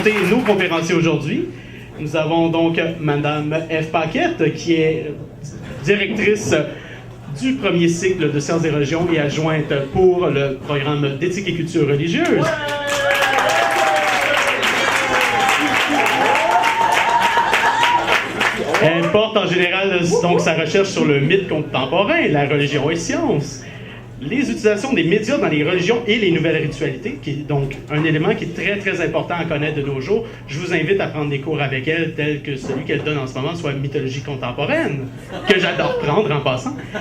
présenter nos conférenciers aujourd'hui. Nous avons donc Madame Ève Paquette, qui est directrice du premier cycle de sciences des religions et adjointe pour le programme d'éthique et culture religieuse. Elle porte en général donc sa recherche sur le mythe contemporain, la religion et science, les utilisations des médias dans les religions et les nouvelles ritualités, qui est donc un élément qui est très très important à connaître de nos jours. Je vous invite à prendre des cours avec elle, tels que celui qu'elle donne en ce moment, soit mythologie contemporaine, que j'adore prendre en passant. Oui,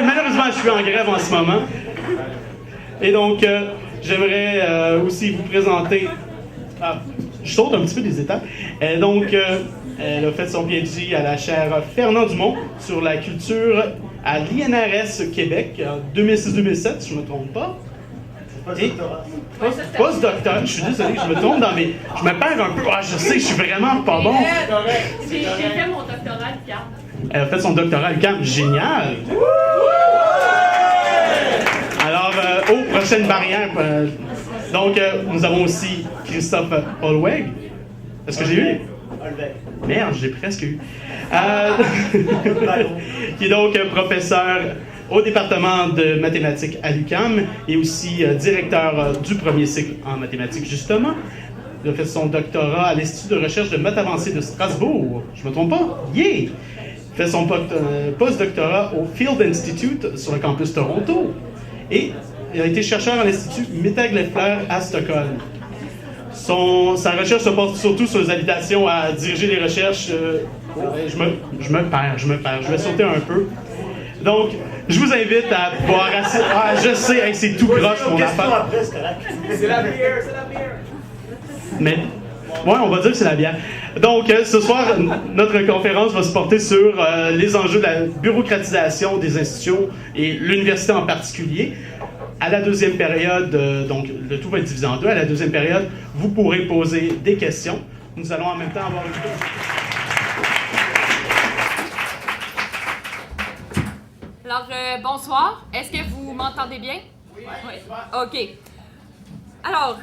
malheureusement, je suis en grève en ce moment. Et donc, j'aimerais aussi vous présenter... je saute un petit peu des étapes. Elle a fait son PhD à la chaire Fernand Dumont sur la culture à l'INRS Québec en 2006-2007, si je ne me trompe pas. Post-doctorat. Je suis désolé, je me trompe dans mes... Je me perds un peu. Je sais, je suis vraiment pas bon. J'ai fait mon doctorat à l'UQAM. Elle a fait son doctorat à l'UQAM. Génial! Alors, aux prochaines barrières. Donc, nous avons aussi Christophe Holweg. Est-ce que j'ai eu? Merde, j'ai presque eu. Qui est donc professeur au département de mathématiques à l'UQAM et aussi directeur du premier cycle en mathématiques, justement. Il a fait son doctorat à l'Institut de recherche de maths avancées de Strasbourg. Je me trompe pas? Yeah! Il fait son post-doctorat au Field Institute sur le campus Toronto. Et il a été chercheur à l'Institut Mittag-Leffler à Stockholm. Sa recherche se porte surtout sur les invitations à diriger les recherches. Je me perds. Je vais sauter un peu. Donc, je vous invite à boire assez... je sais, c'est tout croche mon affaire. C'est la bière. Mais, ouais, on va dire que c'est la bière. Donc, ce soir, notre conférence va se porter sur les enjeux de la bureaucratisation des institutions et l'université en particulier. À la deuxième période, donc le tout va être divisé en deux, à la deuxième période, vous pourrez poser des questions. Nous allons en même temps avoir une... Alors, bonsoir. Est-ce que vous m'entendez bien? Oui. OK. Alors,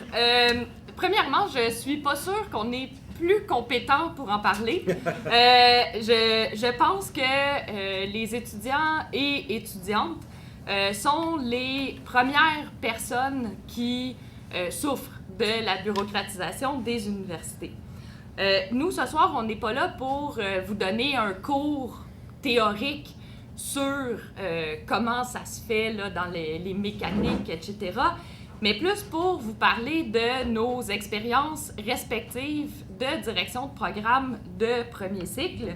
premièrement, je suis pas sûre qu'on est plus compétent pour en parler. Je pense que les étudiants et étudiantes sont les premières personnes qui souffrent de la bureaucratisation des universités. Nous, ce soir, on n'est pas là pour vous donner un cours théorique sur comment ça se fait là, dans les mécaniques, etc., mais plus pour vous parler de nos expériences respectives de direction de programme de premier cycle.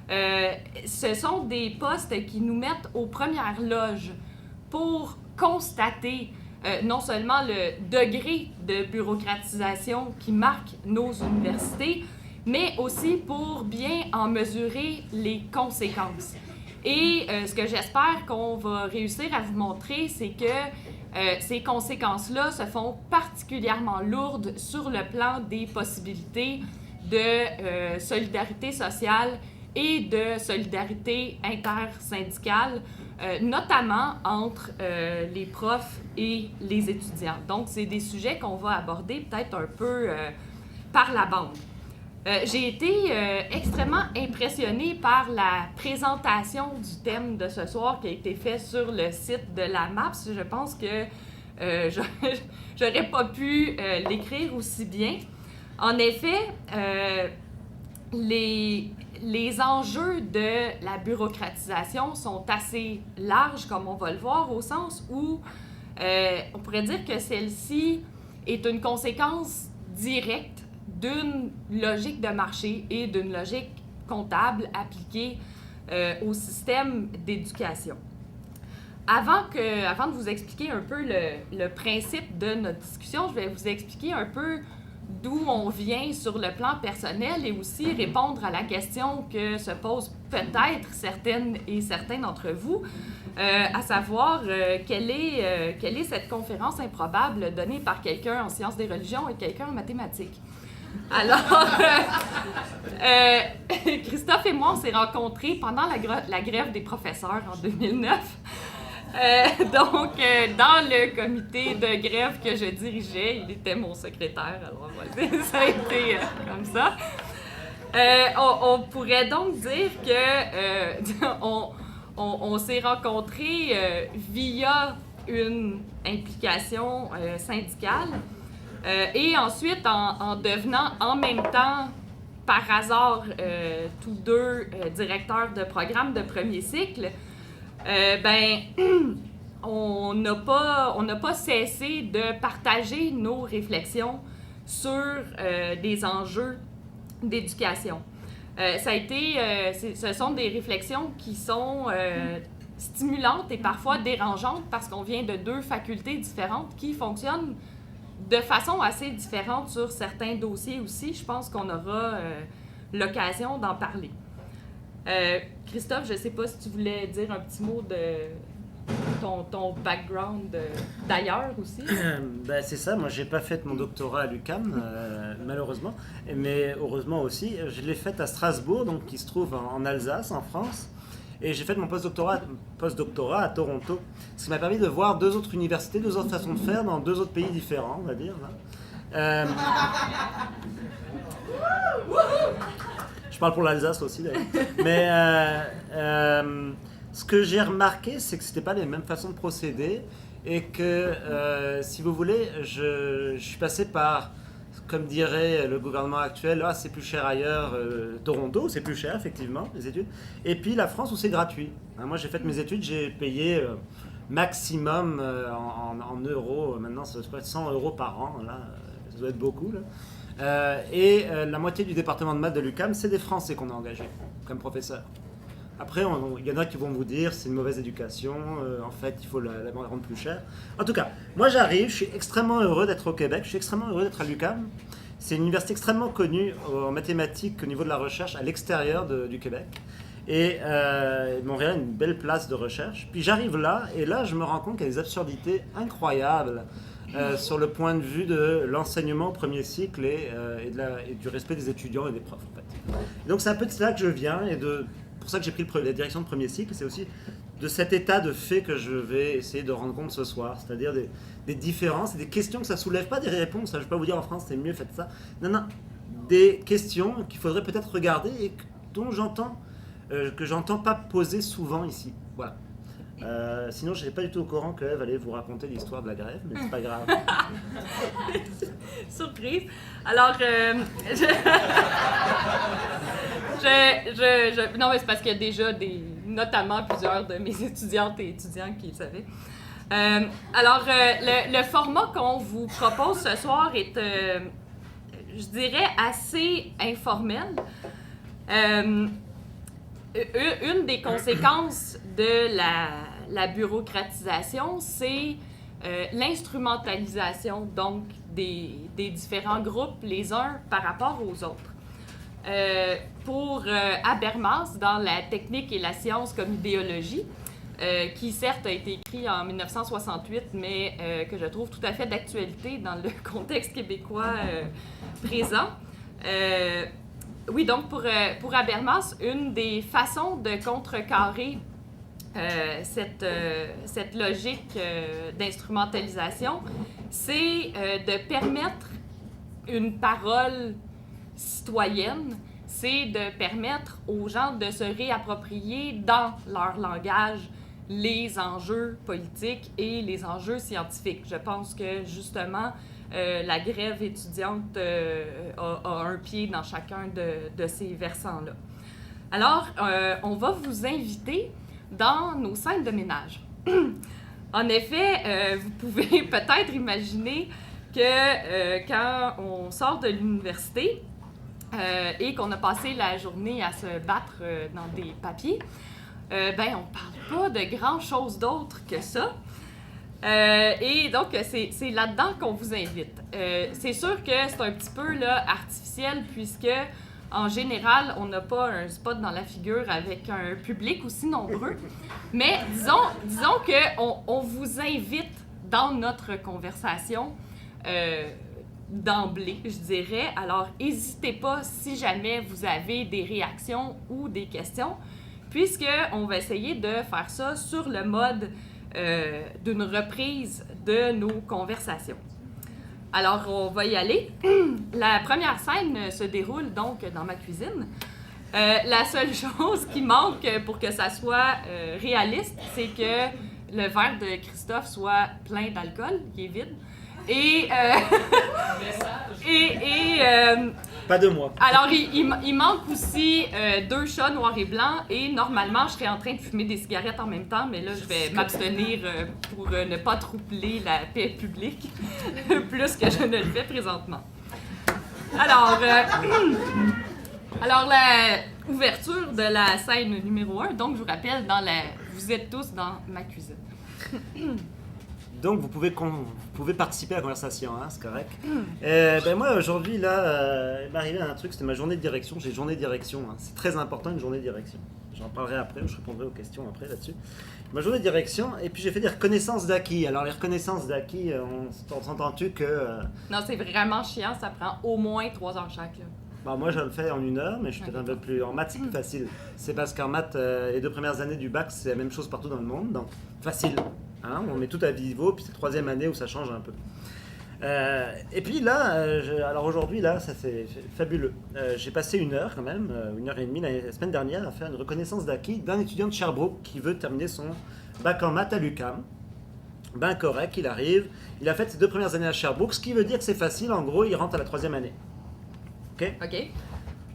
Ce sont des postes qui nous mettent aux premières loges pour constater non seulement le degré de bureaucratisation qui marque nos universités, mais aussi pour bien en mesurer les conséquences. Et ce que j'espère qu'on va réussir à vous montrer, c'est que ces conséquences-là se font particulièrement lourdes sur le plan des possibilités de solidarité sociale et de solidarité intersyndicale, notamment entre les profs et les étudiants. Donc, c'est des sujets qu'on va aborder peut-être un peu par la bande. J'ai été extrêmement impressionnée par la présentation du thème de ce soir qui a été fait sur le site de la MAPS. Je pense que j'aurais pas pu l'écrire aussi bien. En effet, les enjeux de la bureaucratisation sont assez larges, comme on va le voir, au sens où on pourrait dire que celle-ci est une conséquence directe d'une logique de marché et d'une logique comptable appliquée au système d'éducation. Avant de vous expliquer un peu le principe de notre discussion, je vais vous expliquer un peu d'où on vient sur le plan personnel et aussi répondre à la question que se posent peut-être certaines et certains d'entre vous, à savoir quelle est cette conférence improbable donnée par quelqu'un en sciences des religions et quelqu'un en mathématiques. Alors, Christophe et moi, on s'est rencontrés pendant la grève des professeurs en 2009. Dans le comité de grève que je dirigeais, il était mon secrétaire, alors voilà, ça a été comme ça. On pourrait donc dire que on s'est rencontrés via une implication syndicale et ensuite en devenant en même temps, par hasard, tous deux directeurs de programme de premier cycle, on n'a pas cessé de partager nos réflexions sur des enjeux d'éducation. Ce sont des réflexions qui sont stimulantes et parfois dérangeantes parce qu'on vient de deux facultés différentes qui fonctionnent de façon assez différente sur certains dossiers aussi. Je pense qu'on aura l'occasion d'en parler. Christophe, je ne sais pas si tu voulais dire un petit mot de ton background d'ailleurs aussi. C'est ça, moi j'ai pas fait mon doctorat à l'UQAM, malheureusement, mais heureusement aussi. Je l'ai fait à Strasbourg, donc qui se trouve en Alsace, en France. Et j'ai fait mon postdoctorat à Toronto, ce qui m'a permis de voir deux autres universités, deux autres façons de faire dans deux autres pays différents, on va dire. Je parle pour l'Alsace aussi, d'ailleurs. Mais ce que j'ai remarqué, c'est que ce n'était pas les mêmes façons de procéder et que, si vous voulez, je suis passé par, comme dirait le gouvernement actuel, c'est plus cher ailleurs, Toronto, c'est plus cher, effectivement, les études, et puis la France où c'est gratuit. Moi, j'ai fait mes études, j'ai payé maximum en euros, maintenant, ça doit être 100 € par an, là, ça doit être beaucoup, là. Et la moitié du département de maths de l'UQAM, c'est des Français qu'on a engagés comme professeurs. Après, il y en a qui vont vous dire c'est une mauvaise éducation, en fait, il faut la rendre plus chère. En tout cas, moi j'arrive, je suis extrêmement heureux d'être au Québec, je suis extrêmement heureux d'être à l'UQAM. C'est une université extrêmement connue en mathématiques au niveau de la recherche à l'extérieur du Québec. Et Montréal a une belle place de recherche. Puis j'arrive là, et là je me rends compte qu'il y a des absurdités incroyables sur le point de vue de l'enseignement au premier cycle et du respect des étudiants et des profs. En fait. Et donc c'est un peu de cela que je viens, et pour ça que j'ai pris la direction de premier cycle, c'est aussi de cet état de fait que je vais essayer de rendre compte ce soir, c'est-à-dire des différences et des questions que ça soulève, pas des réponses, je ne vais pas vous dire en France c'est mieux, faites ça, non, des questions qu'il faudrait peut-être regarder et que j'entends pas poser souvent ici, voilà. Sinon, je n'étais pas du tout au courant qu'Ève allait vous raconter l'histoire de la grève, mais c'est pas grave. Surprise. Alors, non, mais c'est parce qu'il y a déjà notamment plusieurs de mes étudiantes et étudiants qui le savaient. Alors, le format qu'on vous propose ce soir est, je dirais, assez informel. Une des conséquences de la bureaucratisation, c'est l'instrumentalisation donc des différents groupes les uns par rapport aux autres. Pour Habermas, dans La technique et la science comme idéologie, qui certes a été écrit en 1968, mais que je trouve tout à fait d'actualité dans le contexte québécois présent. Oui, donc pour Habermas, une des façons de contrecarrer cette logique d'instrumentalisation, c'est de permettre une parole citoyenne, c'est de permettre aux gens de se réapproprier dans leur langage les enjeux politiques et les enjeux scientifiques. Je pense que justement, la grève étudiante a un pied dans chacun de ces versants-là. Alors, on va vous inviter dans nos scènes de ménage. En effet, vous pouvez peut-être imaginer que quand on sort de l'université et qu'on a passé la journée à se battre dans des papiers, on ne parle pas de grand-chose d'autre que ça. Et donc, c'est là-dedans qu'on vous invite. C'est sûr que c'est un petit peu là, artificiel puisque, en général, on n'a pas un spot dans la figure avec un public aussi nombreux. Mais disons qu'on vous invite dans notre conversation d'emblée, je dirais. Alors, n'hésitez pas si jamais vous avez des réactions ou des questions, puisqu'on va essayer de faire ça sur le mode d'une reprise de nos conversations. Alors, on va y aller. La première scène se déroule donc dans ma cuisine. La seule chose qui manque pour que ça soit réaliste, c'est que le verre de Christophe soit plein d'alcool, qui est vide. Et Pas de moi. alors, il manque aussi 2 chats noirs et blancs. Et normalement, je serais en train de fumer des cigarettes en même temps, mais là, je vais m'abstenir pour ne pas troubler la paix publique plus que je ne le fais présentement. Alors, alors la ouverture de la scène numéro 1. Donc, je vous rappelle, vous êtes tous dans ma cuisine. Donc vous pouvez participer à la conversation, hein, c'est correct. Ben moi aujourd'hui là, il m'est arrivé un truc, c'était ma journée de direction. J'ai une journée de direction, hein. C'est très important une journée de direction. J'en parlerai après, je répondrai aux questions après là-dessus. Ma journée de direction, et puis j'ai fait des reconnaissances d'acquis. Alors les reconnaissances d'acquis, on s'entend-tu que... Non, c'est vraiment chiant, ça prend au moins 3 heures chaque. Là. Bah, moi je le fais en 1 heure, mais je suis peut-être un peu plus... En maths c'est plus facile. C'est parce qu'en maths, les 2 premières années du bac, c'est la même chose partout dans le monde, donc facile. Hein, on met tout à niveau, puis c'est la 3e année où ça change un peu. Et puis là, alors aujourd'hui, là, ça c'est fabuleux. J'ai passé 1 heure quand même, 1 heure et demie la semaine dernière à faire une reconnaissance d'acquis d'un étudiant de Sherbrooke qui veut terminer son bac en maths à l'UQAM. Ben correct, il arrive, il a fait ses 2 premières années à Sherbrooke, ce qui veut dire que c'est facile, en gros, il rentre à la 3e année. Ok.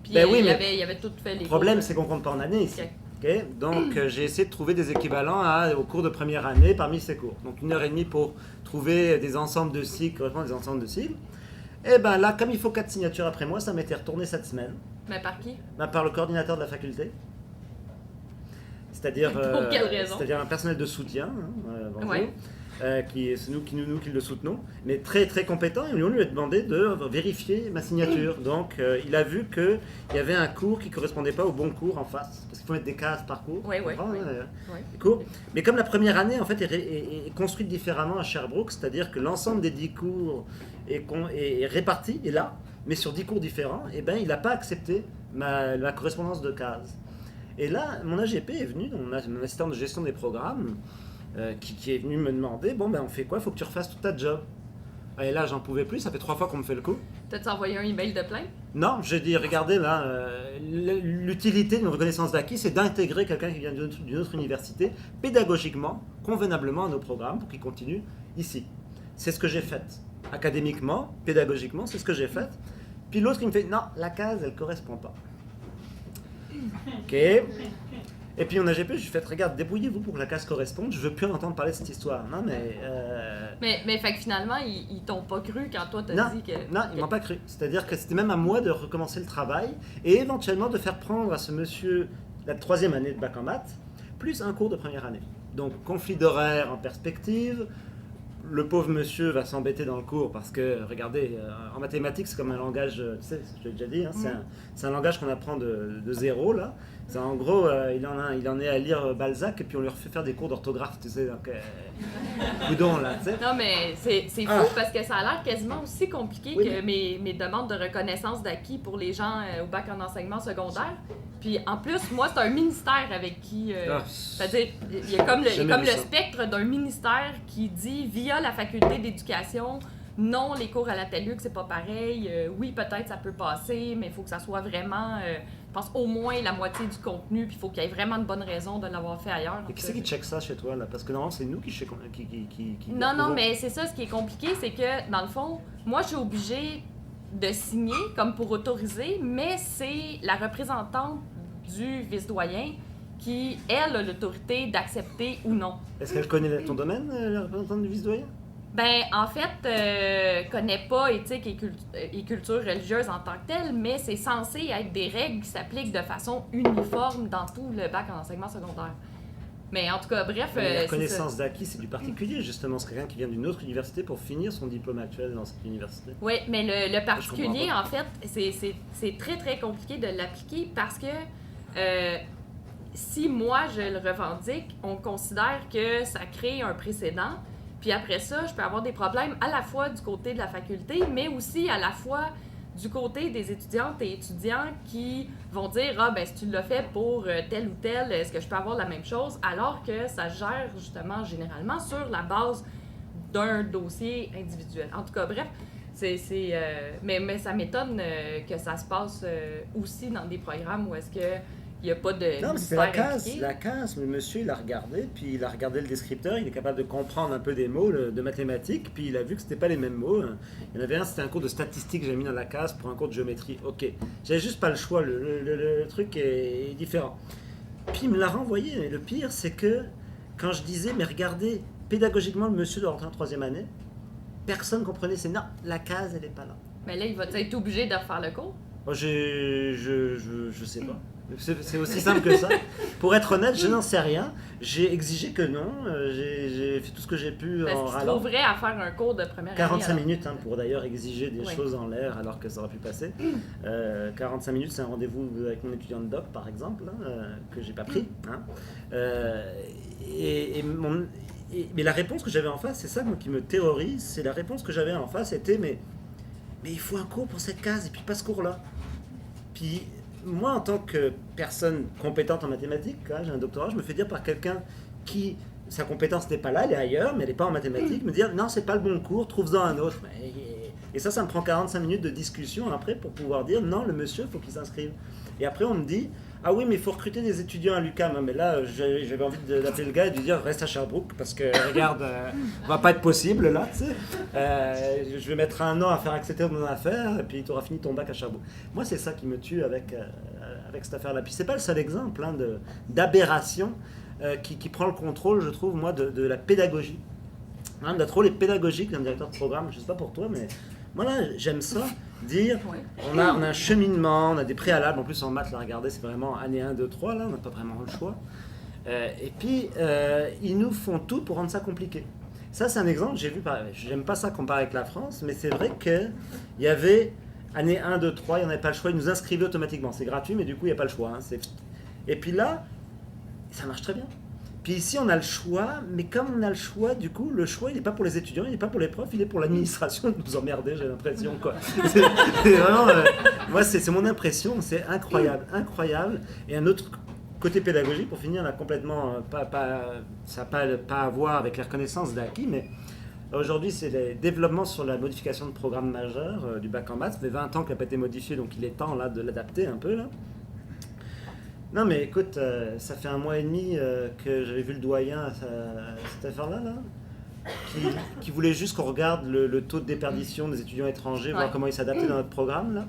Puis Ben oui, il mais avait tout fait les le problème, cours. c'est qu'on compte pas en année ici. Ok. Okay. Donc j'ai essayé de trouver des équivalents au cours de première année parmi ces cours. Donc 1 heure et demie pour trouver des ensembles de cycles, correspondant à des ensembles de cycles. Et ben là, comme il faut 4 signatures après moi, ça m'était retourné cette semaine. Mais par qui? Ben, par le coordinateur de la faculté. C'est-à-dire Pour quelle raison? c'est-à-dire un personnel de soutien, hein, bonjour, Ouais. c'est nous qui le soutenons, mais très très compétent. Et on lui a demandé de vérifier ma signature. Donc il a vu qu'il y avait un cours qui ne correspondait pas au bon cours en face, parce qu'il faut mettre des cases par cours. Ouais. Les cours. Mais comme la première année en fait est construite différemment à Sherbrooke, c'est-à-dire que l'ensemble des 10 cours est réparti, est là, mais sur 10 cours différents, et ben il n'a pas accepté ma correspondance de cases. Et là, mon AGP est venu, mon assistant de gestion des programmes, qui est venu me demander, bon ben on fait quoi, faut que tu refasses toute ta job. Et là j'en pouvais plus, ça fait 3 fois qu'on me fait le coup. T'as-tu envoyé un email de plainte? Non, j'ai dit, regardez là, l'utilité d'une reconnaissance d'acquis, c'est d'intégrer quelqu'un qui vient d'une autre université, pédagogiquement, convenablement à nos programmes, pour qu'il continue ici. C'est ce que j'ai fait. Académiquement, pédagogiquement, c'est ce que j'ai fait. Puis l'autre il me fait, non, la case elle correspond pas. Ok. Et puis mon AGP, je lui ai fait, regarde, débrouillez-vous pour que la case corresponde, je veux plus en entendre parler de cette histoire. Non, Mais fait que finalement, ils t'ont pas cru quand toi t'as non, dit que... non, ils m'ont pas cru. C'est-à-dire que c'était même à moi de recommencer le travail et éventuellement de faire prendre à ce monsieur la 3e année de bac en maths, plus un cours de première année. Donc conflit d'horaire en perspective. Le pauvre monsieur va s'embêter dans le cours parce que, regardez, en mathématiques, c'est comme un langage, tu sais, je l'ai déjà dit, hein, c'est un langage qu'on apprend de zéro, là. C'est, en gros, il en est à lire Balzac et puis on lui refait faire des cours d'orthographe, tu sais, donc, coudon, là, tu sais. Non, mais c'est fou parce que ça a l'air quasiment aussi compliqué Oui, que mes demandes de reconnaissance d'acquis pour les gens au bac en enseignement secondaire. Puis en plus, moi, c'est un ministère avec qui... c'est-à-dire, il y a comme le spectre d'un ministère qui dit via la faculté d'éducation, non, les cours à la TELUC, c'est pas pareil. Oui, peut-être ça peut passer, mais il faut que ça soit vraiment... je pense au moins la moitié du contenu, puis il faut qu'il y ait vraiment de bonnes raisons de l'avoir fait ailleurs. Et qui c'est qui check ça chez toi, là? Parce que normalement, c'est nous qui Non, mais c'est ça, ce qui est compliqué, c'est que, dans le fond, moi, je suis obligée de signer comme pour autoriser, mais c'est la représentante du vice-doyen qui, elle, a l'autorité d'accepter ou non. Est-ce qu'elle connaît ton domaine, la représentante du vice-doyen? Ben, en fait, connaît pas éthique et culture religieuse en tant que telle, mais c'est censé être des règles qui s'appliquent de façon uniforme dans tout le bac en enseignement secondaire. Mais en tout cas, bref... la reconnaissance d'acquis, c'est du particulier, justement. C'est quelqu'un qui vient d'une autre université pour finir son diplôme actuel dans cette université. Oui, mais le particulier, en fait, c'est très, très compliqué de l'appliquer parce que si moi, je le revendique, on considère que ça crée un précédent. Puis après ça, je peux avoir des problèmes à la fois du côté de la faculté, mais aussi à la fois du côté des étudiantes et étudiants qui vont dire « Ah, ben si tu l'as fait pour tel ou tel, est-ce que je peux avoir la même chose? » Alors que ça gère justement généralement sur la base d'un dossier individuel. En tout cas, bref, mais ça m'étonne que ça se passe aussi dans des programmes où est-ce que il n'y a pas de Non, mais c'est impliqué. la case, le monsieur il a regardé, puis il a regardé le descripteur, il est capable de comprendre un peu des mots de mathématiques, puis il a vu que c'était pas les mêmes mots. Il y en avait un, c'était un cours de statistique que j'ai mis dans la case pour un cours de géométrie. Ok, j'avais juste pas le choix, le truc est différent. Puis il me l'a renvoyé, mais le pire c'est que quand je disais, mais regardez, pédagogiquement le monsieur doit rentrer en 3e année, personne comprenait, c'est non, la case elle est pas là. Mais là, il va être obligé de refaire le cours? Moi, je sais pas. C'est aussi simple que ça. Pour être honnête, je n'en sais rien. J'ai exigé que non. J'ai fait tout ce que j'ai pu Parce en qu'il se râlant. trouverait à faire un cours de première année. 45 alors. minutes pour d'ailleurs exiger des Ouais. choses en l'air alors que ça aurait pu passer. 45 minutes, c'est un rendez-vous avec mon étudiant de doc, par exemple, que j'ai pas pris. Mais la réponse que j'avais en face, c'est ça moi, qui me terrorise. C'est la réponse que j'avais en face, c'était mais il faut un cours pour cette case et puis pas ce cours-là. Puis moi, en tant que personne compétente en mathématiques, j'ai un doctorat, je me fais dire par quelqu'un qui, sa compétence n'est pas là, elle est ailleurs, mais elle n'est pas en mathématiques, me dire non, c'est pas le bon cours, trouve-en un autre. Et ça me prend 45 minutes de discussion après pour pouvoir dire non, le monsieur, il faut qu'il s'inscrive. Et après, on me dit ah oui, mais il faut recruter des étudiants à l'UQAM. Mais là, j'avais envie d'appeler le gars et de lui dire reste à Sherbrooke parce que regarde, va pas être possible là, tu sais. Je vais mettre 1 an à faire accepter mon affaire et puis tu auras fini ton bac à Sherbrooke. Moi, c'est ça qui me tue avec cette affaire-là. Puis c'est pas le seul exemple d'aberration qui prend le contrôle, je trouve, moi, de la pédagogie. D'être trop les pédagogiques d'un directeur de programme. Je sais pas pour toi, mais moi là, j'aime ça. Dire, Ouais. on a un cheminement, on a des préalables, en plus en maths, là, regardez, c'est vraiment année 1, 2, 3, là, on n'a pas vraiment le choix. Et puis, ils nous font tout pour rendre ça compliqué. Ça, c'est un exemple, j'aime pas ça comparer avec la France, mais c'est vrai qu'il y avait année 1, 2, 3, il n'y en avait pas le choix, ils nous inscrivaient automatiquement. C'est gratuit, mais du coup, il n'y a pas le choix. Et puis là, ça marche très bien. Puis ici, on a le choix, mais comme on a le choix, du coup, le choix, il n'est pas pour les étudiants, il n'est pas pour les profs, il est pour l'administration de nous emmerder, j'ai l'impression, quoi. C'est vraiment, moi, c'est mon impression, c'est incroyable, incroyable. Et un autre côté pédagogique, pour finir, là, complètement, ça n'a pas à voir avec les reconnaissances d'acquis, mais aujourd'hui, c'est les développements sur la modification de programmes majeurs du bac en maths. Ça fait 20 ans qu'il n'a pas été modifié, donc il est temps, là, de l'adapter un peu, là. Non mais écoute, ça fait 1 mois et demi que j'avais vu le doyen à cette affaire-là, qui voulait juste qu'on regarde le taux de déperdition des étudiants étrangers, voir comment ils s'adaptaient dans notre programme, là.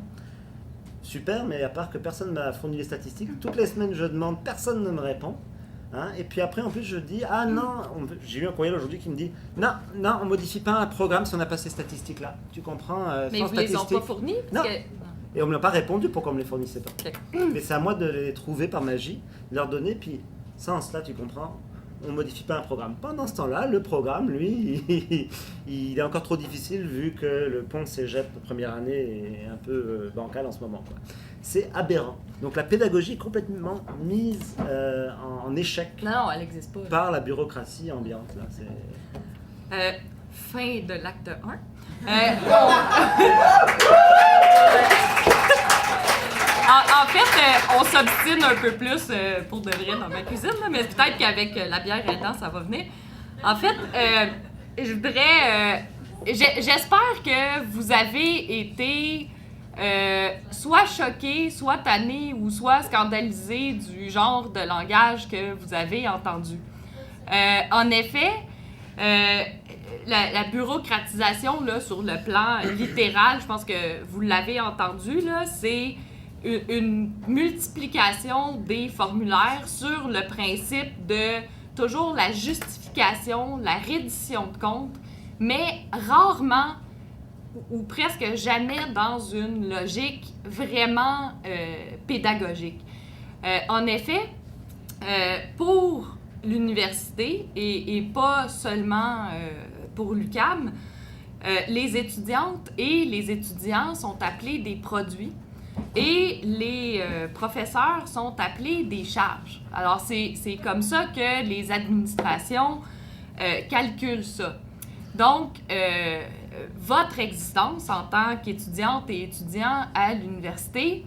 Super, mais à part que personne ne m'a fourni les statistiques, toutes les semaines je demande, personne ne me répond. Et puis après, en plus, je dis, ah non, j'ai eu un courriel aujourd'hui qui me dit, non, on modifie pas un programme si on n'a pas ces statistiques-là. Tu comprends Mais sans vous les ont statistiques. pas fournis? Non. Que... Et on ne me l'a pas répondu pourquoi on me les fournissait pas. Okay. Mais c'est à moi de les trouver par magie, de leur donner, puis sans cela, tu comprends, on ne modifie pas un programme. Pendant ce temps-là, le programme, lui, il est encore trop difficile vu que le pont cégep de première année est un peu bancal en ce moment, quoi. C'est aberrant. Donc la pédagogie est complètement mise en échec Non, elle n'existe pas. par la bureaucratie ambiante. Là. Fin de l'acte 1. En fait, on s'obstine un peu plus pour de vrai dans ma cuisine, là, mais peut-être qu'avec la bière aidant, ça va venir. En fait, je voudrais... j'espère que vous avez été soit choqué, soit tanné ou soit scandalisé du genre de langage que vous avez entendu. En effet, la bureaucratisation là, sur le plan littéral, je pense que vous l'avez entendu, là, c'est une multiplication des formulaires sur le principe de toujours la justification, la reddition de compte, mais rarement ou presque jamais dans une logique vraiment pédagogique. En effet, pour l'université et pas seulement pour l'UQAM, les étudiantes et les étudiants sont appelés des produits et les professeurs sont appelés des charges. Alors, c'est comme ça que les administrations calculent ça. Donc, votre existence en tant qu'étudiante et étudiant à l'université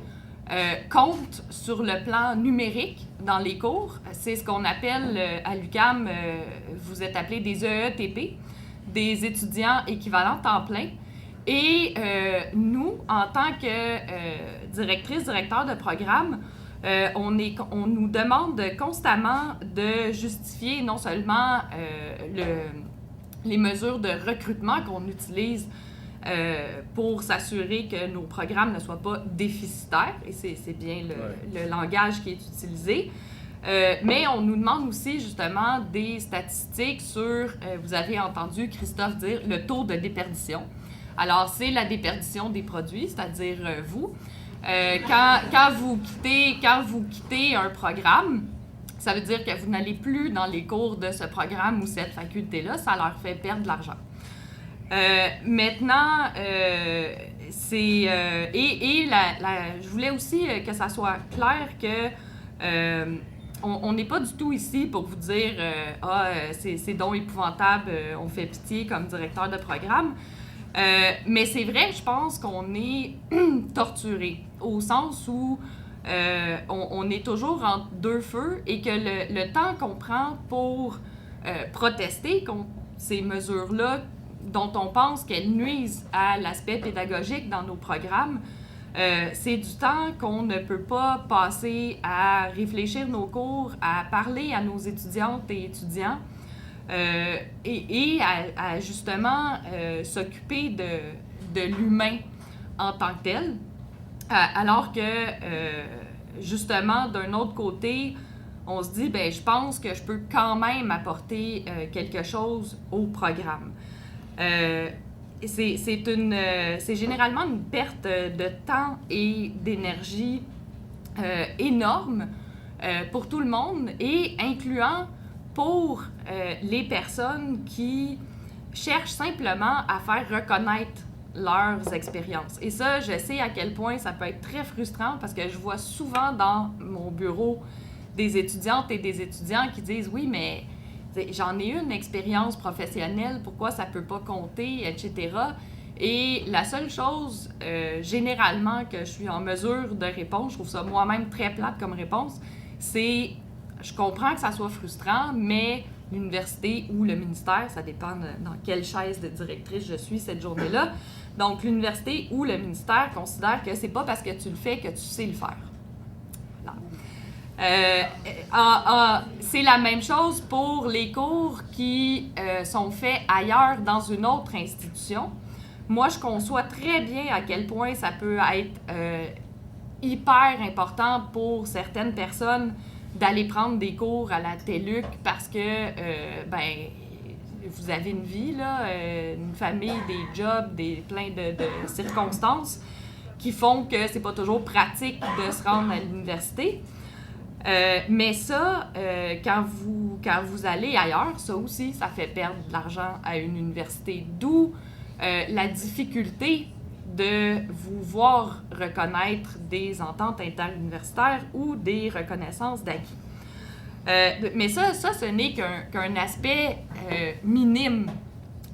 compte sur le plan numérique dans les cours. C'est ce qu'on appelle à l'UQAM, vous êtes appelés des EETP, des étudiants équivalents temps plein. Et nous, en tant que directrice, directeur de programme, on nous demande constamment de justifier non seulement les mesures de recrutement qu'on utilise pour s'assurer que nos programmes ne soient pas déficitaires, et c'est bien le langage qui est utilisé, mais on nous demande aussi justement des statistiques sur, vous avez entendu Christophe dire, le taux de déperdition. Alors, c'est la déperdition des produits, c'est-à-dire vous. Quand vous quittez un programme, ça veut dire que vous n'allez plus dans les cours de ce programme ou cette faculté-là, ça leur fait perdre de l'argent. Maintenant, je voulais aussi que ça soit clair que on n'est pas du tout ici pour vous dire c'est donc épouvantable, on fait pitié comme directeur de programme. Mais c'est vrai, je pense qu'on est torturé, au sens où on est toujours entre deux feux et que le temps qu'on prend pour protester contre ces mesures-là, dont on pense qu'elles nuisent à l'aspect pédagogique dans nos programmes, c'est du temps qu'on ne peut pas passer à réfléchir nos cours, à parler à nos étudiantes et étudiants, et à justement s'occuper de l'humain en tant que tel, alors que justement d'un autre côté on se dit ben je pense que je peux quand même apporter quelque chose au programme. C'est généralement une perte de temps et d'énergie énorme pour tout le monde, et incluant pour les personnes qui cherchent simplement à faire reconnaître leurs expériences. Et ça, je sais à quel point ça peut être très frustrant, parce que je vois souvent dans mon bureau des étudiantes et des étudiants qui disent « Oui, mais j'en ai une expérience professionnelle, pourquoi ça peut pas compter, etc. » Et la seule chose, généralement, que je suis en mesure de répondre, je trouve ça moi-même très plate comme réponse, c'est je comprends que ça soit frustrant, mais l'université ou le ministère, ça dépend dans quelle chaise de directrice je suis cette journée-là. Donc, l'université ou le ministère considère que c'est pas parce que tu le fais que tu sais le faire. C'est la même chose pour les cours qui sont faits ailleurs dans une autre institution. Moi, je conçois très bien à quel point ça peut être hyper important pour certaines personnes d'aller prendre des cours à la TELUC parce que, vous avez une vie, là, une famille, des jobs, plein de circonstances qui font que c'est pas toujours pratique de se rendre à l'université. Mais ça, quand vous allez ailleurs, ça aussi, ça fait perdre de l'argent à une université. D'où la difficulté de vous voir reconnaître des ententes interuniversitaires ou des reconnaissances d'acquis. Mais ça, ce n'est qu'un aspect minime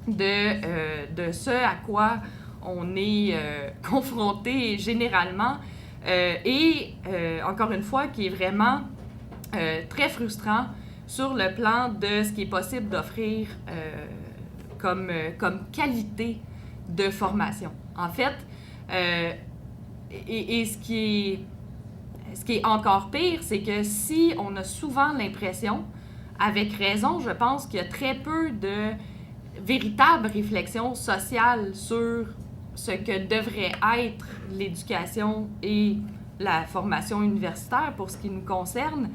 de ce à quoi on est confronté généralement et, encore une fois, qui est vraiment très frustrant sur le plan de ce qui est possible d'offrir comme qualité de formation. En fait, ce qui est encore pire, c'est que si on a souvent l'impression, avec raison, je pense qu'il y a très peu de véritable réflexion sociale sur ce que devrait être l'éducation et la formation universitaire pour ce qui nous concerne.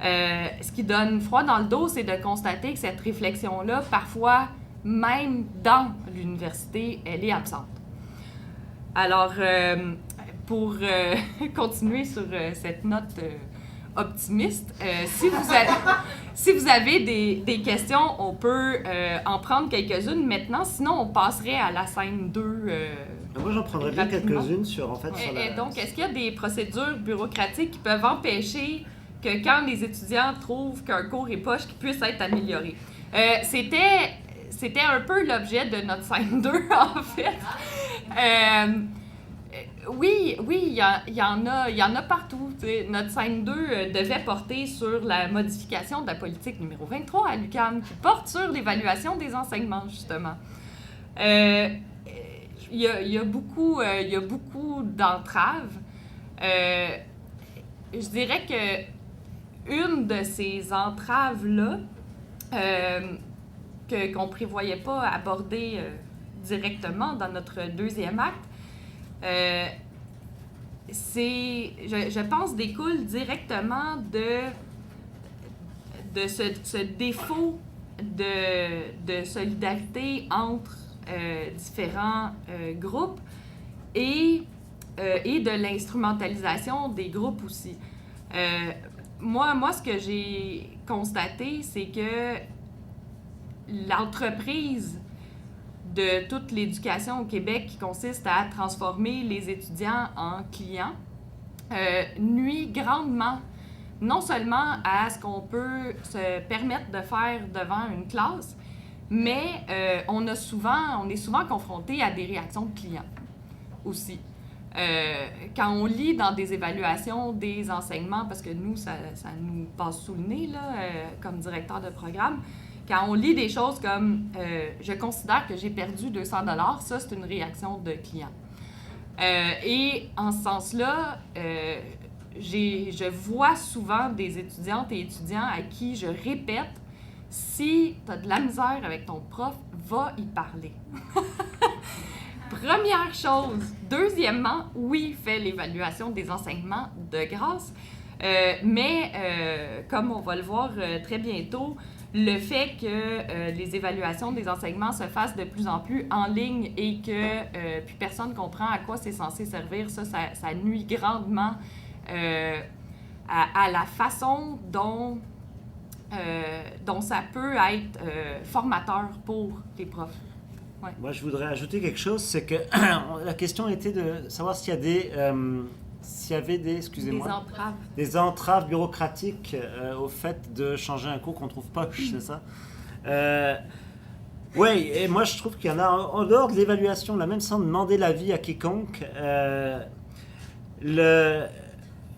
Ce qui donne froid dans le dos, c'est de constater que cette réflexion-là, parfois, même dans l'université, elle est absente. Alors, pour continuer sur cette note optimiste, si vous avez des questions, on peut en prendre quelques-unes maintenant. Sinon, on passerait à la scène 2. Moi, j'en prendrais bien quelques-unes sur Et donc, est-ce qu'il y a des procédures bureaucratiques qui peuvent empêcher que quand les étudiants trouvent qu'un cours est poche, qu'il puisse être amélioré? c'était un peu l'objet de notre scène 2, en fait. Oui, il y en a partout. T'sais. Notre scène 2 devait porter sur la modification de la politique numéro 23 à l'UQAM, qui porte sur l'évaluation des enseignements, justement. Il y a beaucoup d'entraves. Je dirais que une de ces entraves-là, qu'on ne prévoyait pas aborder directement dans notre deuxième acte, je pense, découle directement de ce défaut de solidarité entre différents groupes et de l'instrumentalisation des groupes aussi. Moi, ce que j'ai constaté, c'est que l'entreprise de toute l'éducation au Québec qui consiste à transformer les étudiants en clients nuit grandement non seulement à ce qu'on peut se permettre de faire devant une classe, mais on est souvent confronté à des réactions de clients aussi. Quand on lit dans des évaluations des enseignements, parce que nous, ça nous passe sous le nez là, comme directeur de programme, quand on lit des choses comme « je considère que j'ai perdu 200 $», ça, c'est une réaction de client. Et en ce sens-là, je vois souvent des étudiantes et étudiants à qui je répète « si tu as de la misère avec ton prof, va y parler ». Première chose. Deuxièmement, oui, fait l'évaluation des enseignements de grâce, mais comme on va le voir très bientôt, le fait que les évaluations des enseignements se fassent de plus en plus en ligne et que plus personne ne comprend à quoi c'est censé servir, ça nuit grandement à la façon dont ça peut être formateur pour les profs. Ouais. Moi, je voudrais ajouter quelque chose, c'est que la question était de savoir s'il y avait des entraves bureaucratiques au fait de changer un cours qu'on trouve poche, c'est ça? Oui, et moi je trouve qu'il y en a en dehors de l'évaluation, là, même sans demander l'avis à quiconque.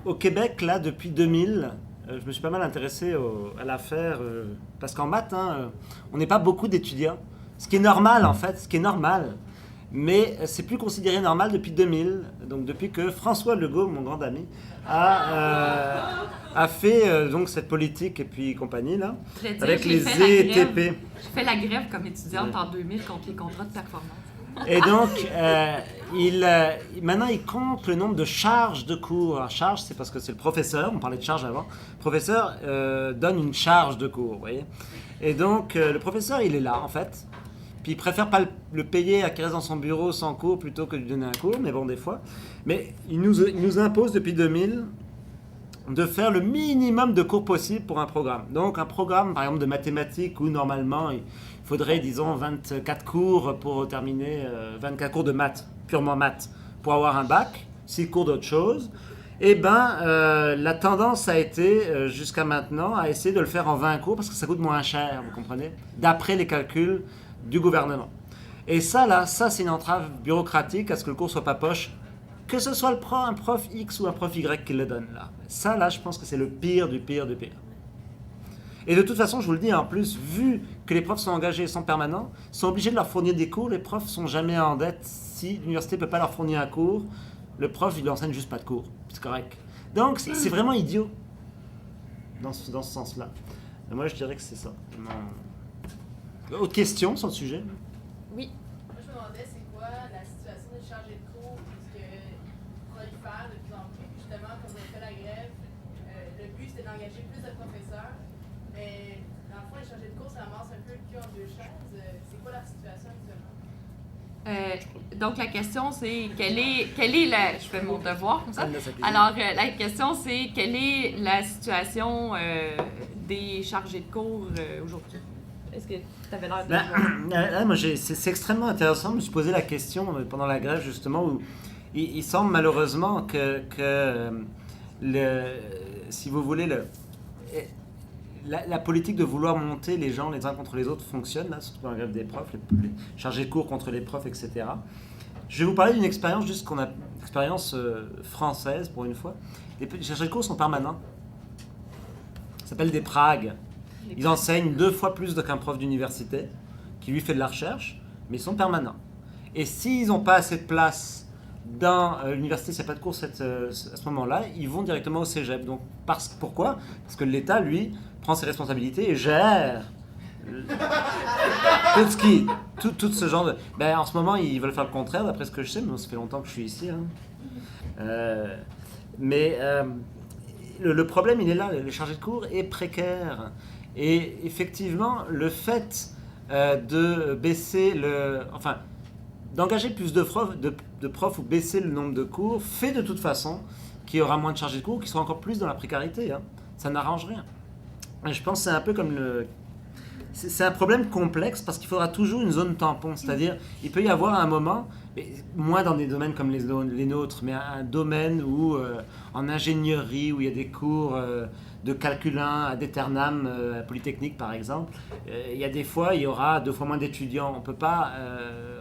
Au Québec, là, depuis 2000, je me suis pas mal intéressé à l'affaire, parce qu'en maths, on n'est pas beaucoup d'étudiants. Ce qui est normal, en fait, mais c'est plus considéré normal depuis 2000, donc depuis que François Legault, mon grand ami, a fait donc cette politique et puis compagnie, là, avec les ETP. J'ai fait la grève comme étudiante en 2000 contre les contrats de performance. Et donc, maintenant, il compte le nombre de charges de cours. Alors, charge, c'est parce que c'est le professeur, on parlait de charge avant, le professeur donne une charge de cours, vous voyez. Et donc, le professeur, il est là, en fait. Puis il préfère pas le payer à qu'il reste dans son bureau sans cours plutôt que de lui donner un cours, mais bon, des fois. Mais il nous impose depuis 2000 de faire le minimum de cours possible pour un programme. Donc un programme, par exemple, de mathématiques où normalement il faudrait, disons, 24 cours pour terminer, 24 cours de maths, purement maths, pour avoir un bac, 6 cours d'autre chose. Eh bien, la tendance a été, jusqu'à maintenant, à essayer de le faire en 20 cours parce que ça coûte moins cher, vous comprenez, d'après les calculs du gouvernement. Et ça, c'est une entrave bureaucratique à ce que le cours soit pas poche, que ce soit un prof X ou un prof Y qui le donne, là. Ça, là, je pense que c'est le pire du pire du pire. Et de toute façon, je vous le dis, en plus, vu que les profs sont engagés et sont permanents, ils sont obligés de leur fournir des cours, les profs sont jamais en dette. Si l'université ne peut pas leur fournir un cours, le prof, il lui enseigne juste pas de cours. C'est correct. Donc, c'est vraiment idiot dans ce sens-là. Et moi, je dirais que c'est ça. Autre question sur le sujet? Oui. Moi, je me demandais, c'est quoi la situation des chargés de cours qui prolifère de plus en plus? Justement, quand on a fait la grève, le but, c'était d'engager plus de professeurs. Mais dans le fond, les chargés de cours, ça ramasse un peu le cul en deux chaises. C'est quoi la situation actuellement? Donc, la question, c'est quelle est la... Je fais mon devoir, comme ça. Alors, la question, c'est quelle est la situation des chargés de cours aujourd'hui? Est-ce que tu avais l'air de... Moi, c'est extrêmement intéressant. Je me suis posé la question pendant la grève, justement, où il semble malheureusement que si vous voulez, la politique de vouloir monter les gens les uns contre les autres fonctionne, là, surtout dans la grève des profs, les chargés de cours contre les profs, etc. Je vais vous parler d'une expérience, juste qu'on a, expérience française pour une fois. Les chargés de cours sont permanents. Ça s'appelle des pragues. Ils enseignent 2 fois plus qu'un prof d'université, qui lui fait de la recherche, mais ils sont permanents. Et s'ils n'ont pas assez de place dans l'université, s'il n'y a pas de cours à ce moment-là, ils vont directement au cégep. Donc, pourquoi ? Parce que l'État, lui, prend ses responsabilités et gère tout ce genre de... Ben, en ce moment, ils veulent faire le contraire, d'après ce que je sais, mais ça fait longtemps que je suis ici. Hein. Le problème, il est là, le chargé de cours est précaire. Et effectivement, le fait de baisser d'engager plus de profs ou baisser le nombre de cours fait de toute façon qu'il y aura moins de chargés de cours qui seront encore plus dans la précarité. Hein. Ça n'arrange rien. Et je pense que c'est un peu comme c'est un problème complexe parce qu'il faudra toujours une zone tampon. C'est-à-dire, il peut y avoir un moment, moins dans des domaines comme les nôtres, mais un domaine où, en ingénierie, où il y a des cours de calcul 1 à d'Eternam, à Polytechnique par exemple, il y a des fois, il y aura 2 fois moins d'étudiants. On ne peut pas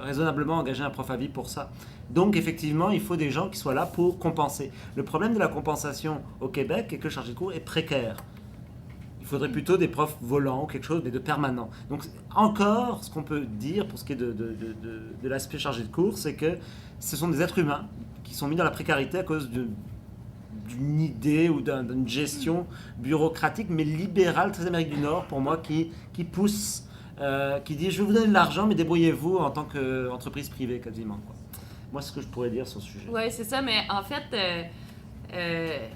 raisonnablement engager un prof à vie pour ça. Donc effectivement, il faut des gens qui soient là pour compenser. Le problème de la compensation au Québec est que le chargé de cours est précaire. Il faudrait plutôt des profs volants ou quelque chose, mais de permanent. Donc encore, ce qu'on peut dire pour ce qui est de l'aspect chargé de cours, c'est que ce sont des êtres humains qui sont mis dans la précarité à cause d'une idée ou d'une gestion bureaucratique, mais libérale, très Amérique du Nord, pour moi, qui pousse, qui dit « je vais vous donner de l'argent, mais débrouillez-vous en tant qu'entreprise privée, quasiment. » Moi, c'est ce que je pourrais dire sur ce sujet. Oui, c'est ça, mais en fait...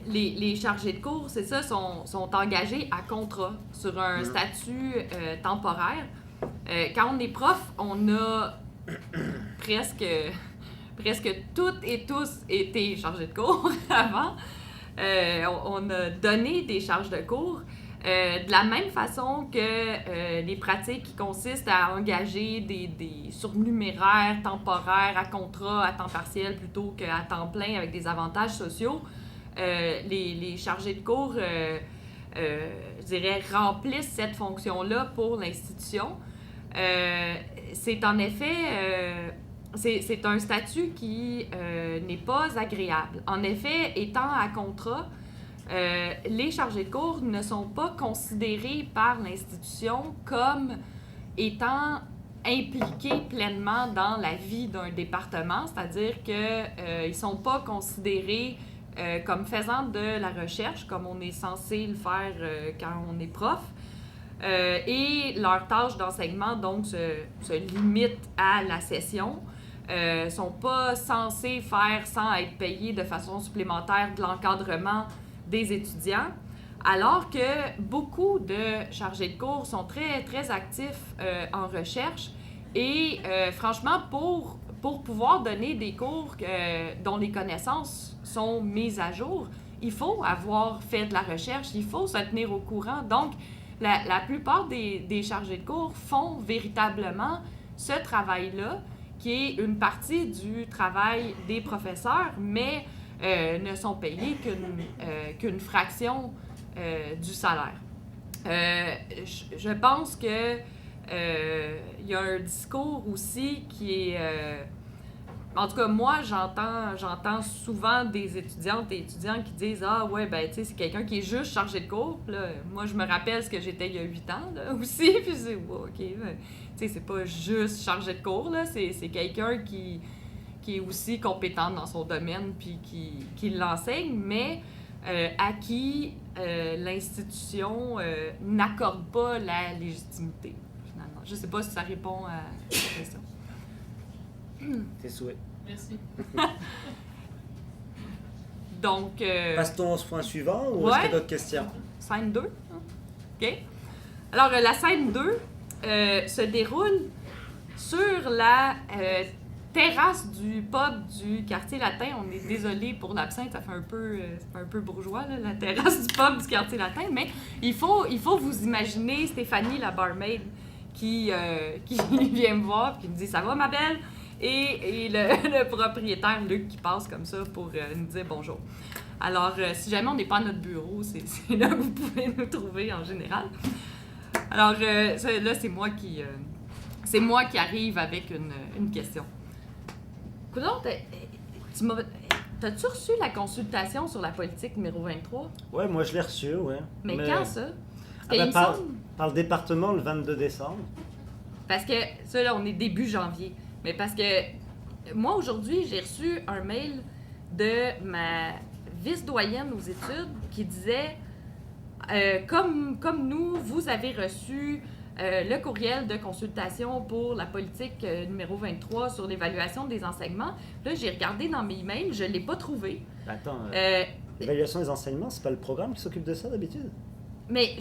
les chargés de cours, c'est ça, sont engagés à contrat sur un statut temporaire. Quand on est prof, on a presque toutes et tous été chargés de cours avant. On a donné des charges de cours. De la même façon que les pratiques qui consistent à engager des surnuméraires temporaires à contrat, à temps partiel plutôt qu'à temps plein avec des avantages sociaux, les chargés de cours, je dirais, remplissent cette fonction-là pour l'institution. C'est en effet... c'est un statut qui n'est pas agréable. En effet, étant à contrat, les chargés de cours ne sont pas considérés par l'institution comme étant impliqués pleinement dans la vie d'un département, c'est-à-dire qu'ils ne sont pas considérés comme faisant de la recherche, comme on est censé le faire quand on est prof. Et leur tâche d'enseignement, donc, se limite à la session. Sont pas censés faire, sans être payés de façon supplémentaire, de l'encadrement des étudiants, alors que beaucoup de chargés de cours sont très, très actifs en recherche et franchement, pour pouvoir donner des cours dont les connaissances sont mises à jour, il faut avoir fait de la recherche, il faut se tenir au courant. Donc, la plupart des chargés de cours font véritablement ce travail-là, qui est une partie du travail des professeurs, mais ne sont payés qu'une fraction du salaire. Je pense que y a un discours aussi qui est... en tout cas, moi, j'entends souvent des étudiantes et étudiants qui disent « Ah ouais, ben tu sais, c'est quelqu'un qui est juste chargé de cours. » Là, moi, je me rappelle ce que j'étais il y a 8 ans là, aussi, puis je dis « OK, ben, tu sais, c'est pas juste chargé de cours, là, c'est quelqu'un qui est aussi compétent dans son domaine puis qui l'enseigne, mais à qui l'institution n'accorde pas la légitimité, finalement. » Je sais pas si ça répond à cette question. Tes souhaits. Merci. Donc... Passe-t-on au point suivant ou ouais. est-ce qu'il y a d'autres questions? Scène 2. OK. Alors, la scène 2 se déroule sur la terrasse du pub du Quartier Latin. On est désolé pour l'absinthe, ça fait un peu bourgeois, là, la terrasse du pub du Quartier Latin, mais il faut vous imaginer Stéphanie, la barmaid, qui vient me voir et qui me dit « Ça va, ma belle? » Et le propriétaire, Luc, qui passe comme ça pour nous dire bonjour. Alors, si jamais on n'est pas à notre bureau, c'est là que vous pouvez nous trouver en général. Alors, là, c'est moi qui arrive avec une question. Coudonc, t'as-tu reçu la consultation sur la politique numéro 23? Ouais, moi je l'ai reçu, ouais. Mais quand ça? Parce que il me par, semble... par le département le 22 décembre. Parce que, ça là, on est début janvier. Mais parce que, moi, aujourd'hui, j'ai reçu un mail de ma vice-doyenne aux études qui disait comme nous, vous avez reçu le courriel de consultation pour la politique numéro 23 sur l'évaluation des enseignements. Là, j'ai regardé dans mes emails, je ne l'ai pas trouvé. Attends, l'évaluation des enseignements, c'est pas le programme qui s'occupe de ça d'habitude? Mais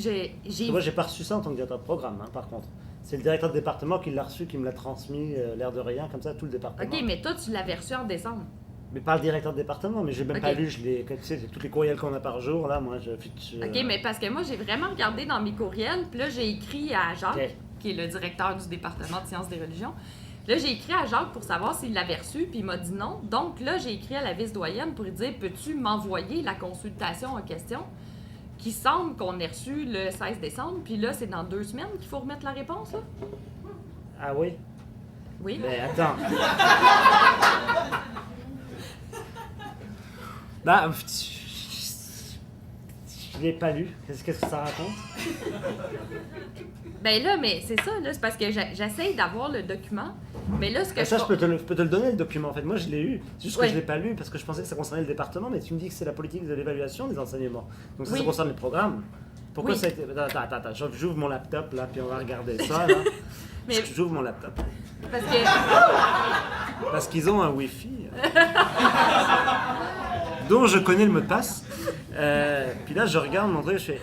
Moi, j'ai pas reçu ça en tant que directeur de programme, hein, par contre. C'est le directeur de département qui l'a reçu, qui me l'a transmis, l'air de rien, comme ça, tout le département. OK, mais toi, tu l'avais reçu en décembre. Mais pas le directeur de département, mais j'ai même pas lu, tu sais, tous les courriels qu'on a par jour, là, moi, OK, mais parce que moi, j'ai vraiment regardé dans mes courriels, puis là, j'ai écrit à Jacques, qui est le directeur du département de sciences des religions. Là, j'ai écrit à Jacques pour savoir s'il l'avait reçu, puis il m'a dit non. Donc là, j'ai écrit à la vice-doyenne pour lui dire « Peux-tu m'envoyer la consultation en question? » Qui semble qu'on ait reçu le 16 décembre, puis là, c'est dans 2 semaines qu'il faut remettre la réponse, là? Ah oui? Oui. Mais attends. Bah, je l'ai pas lu. Qu'est-ce que ça raconte? Ben là, mais c'est ça, là, c'est parce que j'essaye d'avoir le document, mais là, ce que Ça, je peux te le donner, le document, en fait. Moi, je l'ai eu. C'est juste que Oui. je l'ai pas lu parce que je pensais que ça concernait le département, mais tu me dis que c'est la politique de l'évaluation des enseignements. Donc ça, Oui. ça concerne les programmes. Pourquoi Oui. ça a été... Attends, j'ouvre mon laptop, là, puis on va regarder ça, là. Mais- J'ouvre mon laptop. Parce que... Parce qu'ils ont un Wi-Fi. Dont je connais le mot de passe. Puis là, je regarde mon truc, je fais...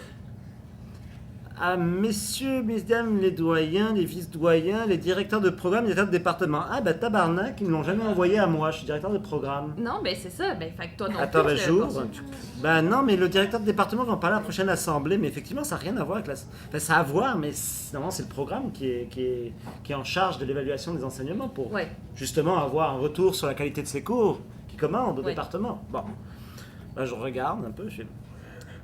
Ah, messieurs, mesdames, les doyens, les vice-doyens, les directeurs de programme, les directeurs de département. Ah, bah tabarnak, ils ne l'ont jamais envoyé à moi, je suis directeur de programme. Non, ben c'est ça, ben fait que toi non Attends, plus... bah je j'ouvre. consulte. Ben non, mais le directeur de département va en parler à la prochaine assemblée, mais effectivement, ça n'a rien à voir avec la... Enfin, ça a à voir, mais normalement, c'est le programme qui est en charge de l'évaluation des enseignements pour Ouais. justement avoir un retour sur la qualité de ses cours qui commande au Ouais. département. Bon, ben, je regarde un peu, je fais...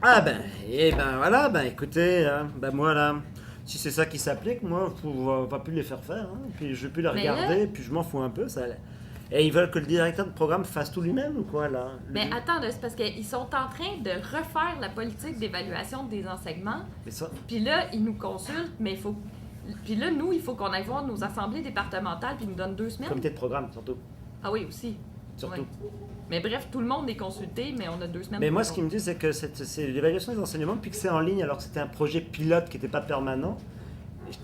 Ah ben, et ben voilà, ben écoutez, hein, ben moi là, si c'est ça qui s'applique, moi, on va plus les faire faire, hein, puis je vais plus les Mais là- regarder, puis je m'en fous un peu, ça... Et ils veulent que le directeur de programme fasse tout lui-même ou quoi là? Mais attends, là, c'est parce qu'ils sont en train de refaire la politique d'évaluation des enseignements, Mais ça, puis là, ils nous consultent, mais il faut... Puis là, nous, il faut qu'on aille voir nos assemblées départementales, puis ils nous donnent 2 semaines. comité de programme surtout, Ah oui, aussi. surtout. Ouais. Mais bref, tout le monde est consulté, mais on a 2 semaines. Mais pour moi, ce qui répondre. me dit, c'est que c'est l'évaluation des enseignements, depuis que c'est en ligne, alors que c'était un projet pilote qui n'était pas permanent.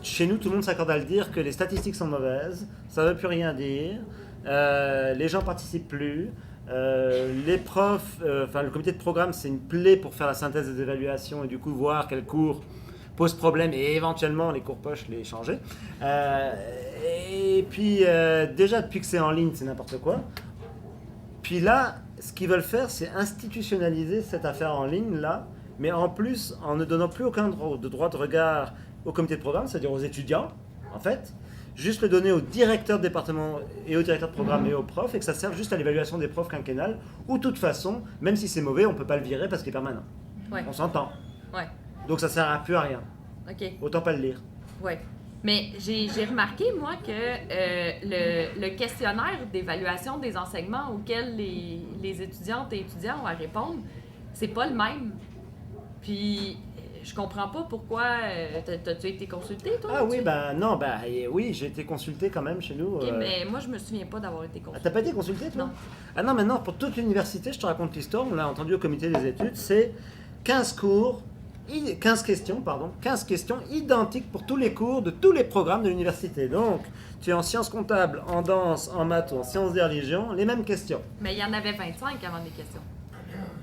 Chez nous, tout le monde s'accorde à le dire que les statistiques sont mauvaises, ça ne veut plus rien dire, les gens participent plus, les profs, enfin le comité de programme, c'est une plaie pour faire la synthèse des évaluations et du coup voir quels cours posent problème et éventuellement les cours poches les changer. Et puis déjà depuis que c'est en ligne, c'est n'importe quoi. Puis là, ce qu'ils veulent faire, c'est institutionnaliser cette affaire en ligne, là, mais en plus, en ne donnant plus aucun droit de regard au comité de programme, c'est-à-dire aux étudiants, en fait, juste le donner au directeur de département et au directeur de programme et aux profs, et que ça serve juste à l'évaluation des profs quinquennales, où de toute façon, même si c'est mauvais, on ne peut pas le virer parce qu'il est permanent. Ouais, On s'entend. ouais, Donc ça sert à plus à rien. OK. Autant pas le lire. Ouais. Mais j'ai remarqué, moi, que le questionnaire d'évaluation des enseignements auquel les étudiantes et étudiants ont à répondre, c'est pas le même. Puis, je comprends pas pourquoi... T'as-tu été consulté, toi? Ah oui, là-dessus? ben non, oui, j'ai été consulté quand même chez nous. OK, mais moi, je me souviens pas d'avoir été Ah, consulté. t'as pas été consulté, toi? Non. Ah non, maintenant, pour toute l'université, je te raconte l'histoire, on l'a entendu au comité des études, c'est 15 cours, 15 questions, pardon, 15 questions identiques pour tous les cours de tous les programmes de l'université. Donc, tu es en sciences comptables, en danse, en maths ou en sciences des religions, les mêmes questions. Mais il y en avait 25 avant les questions.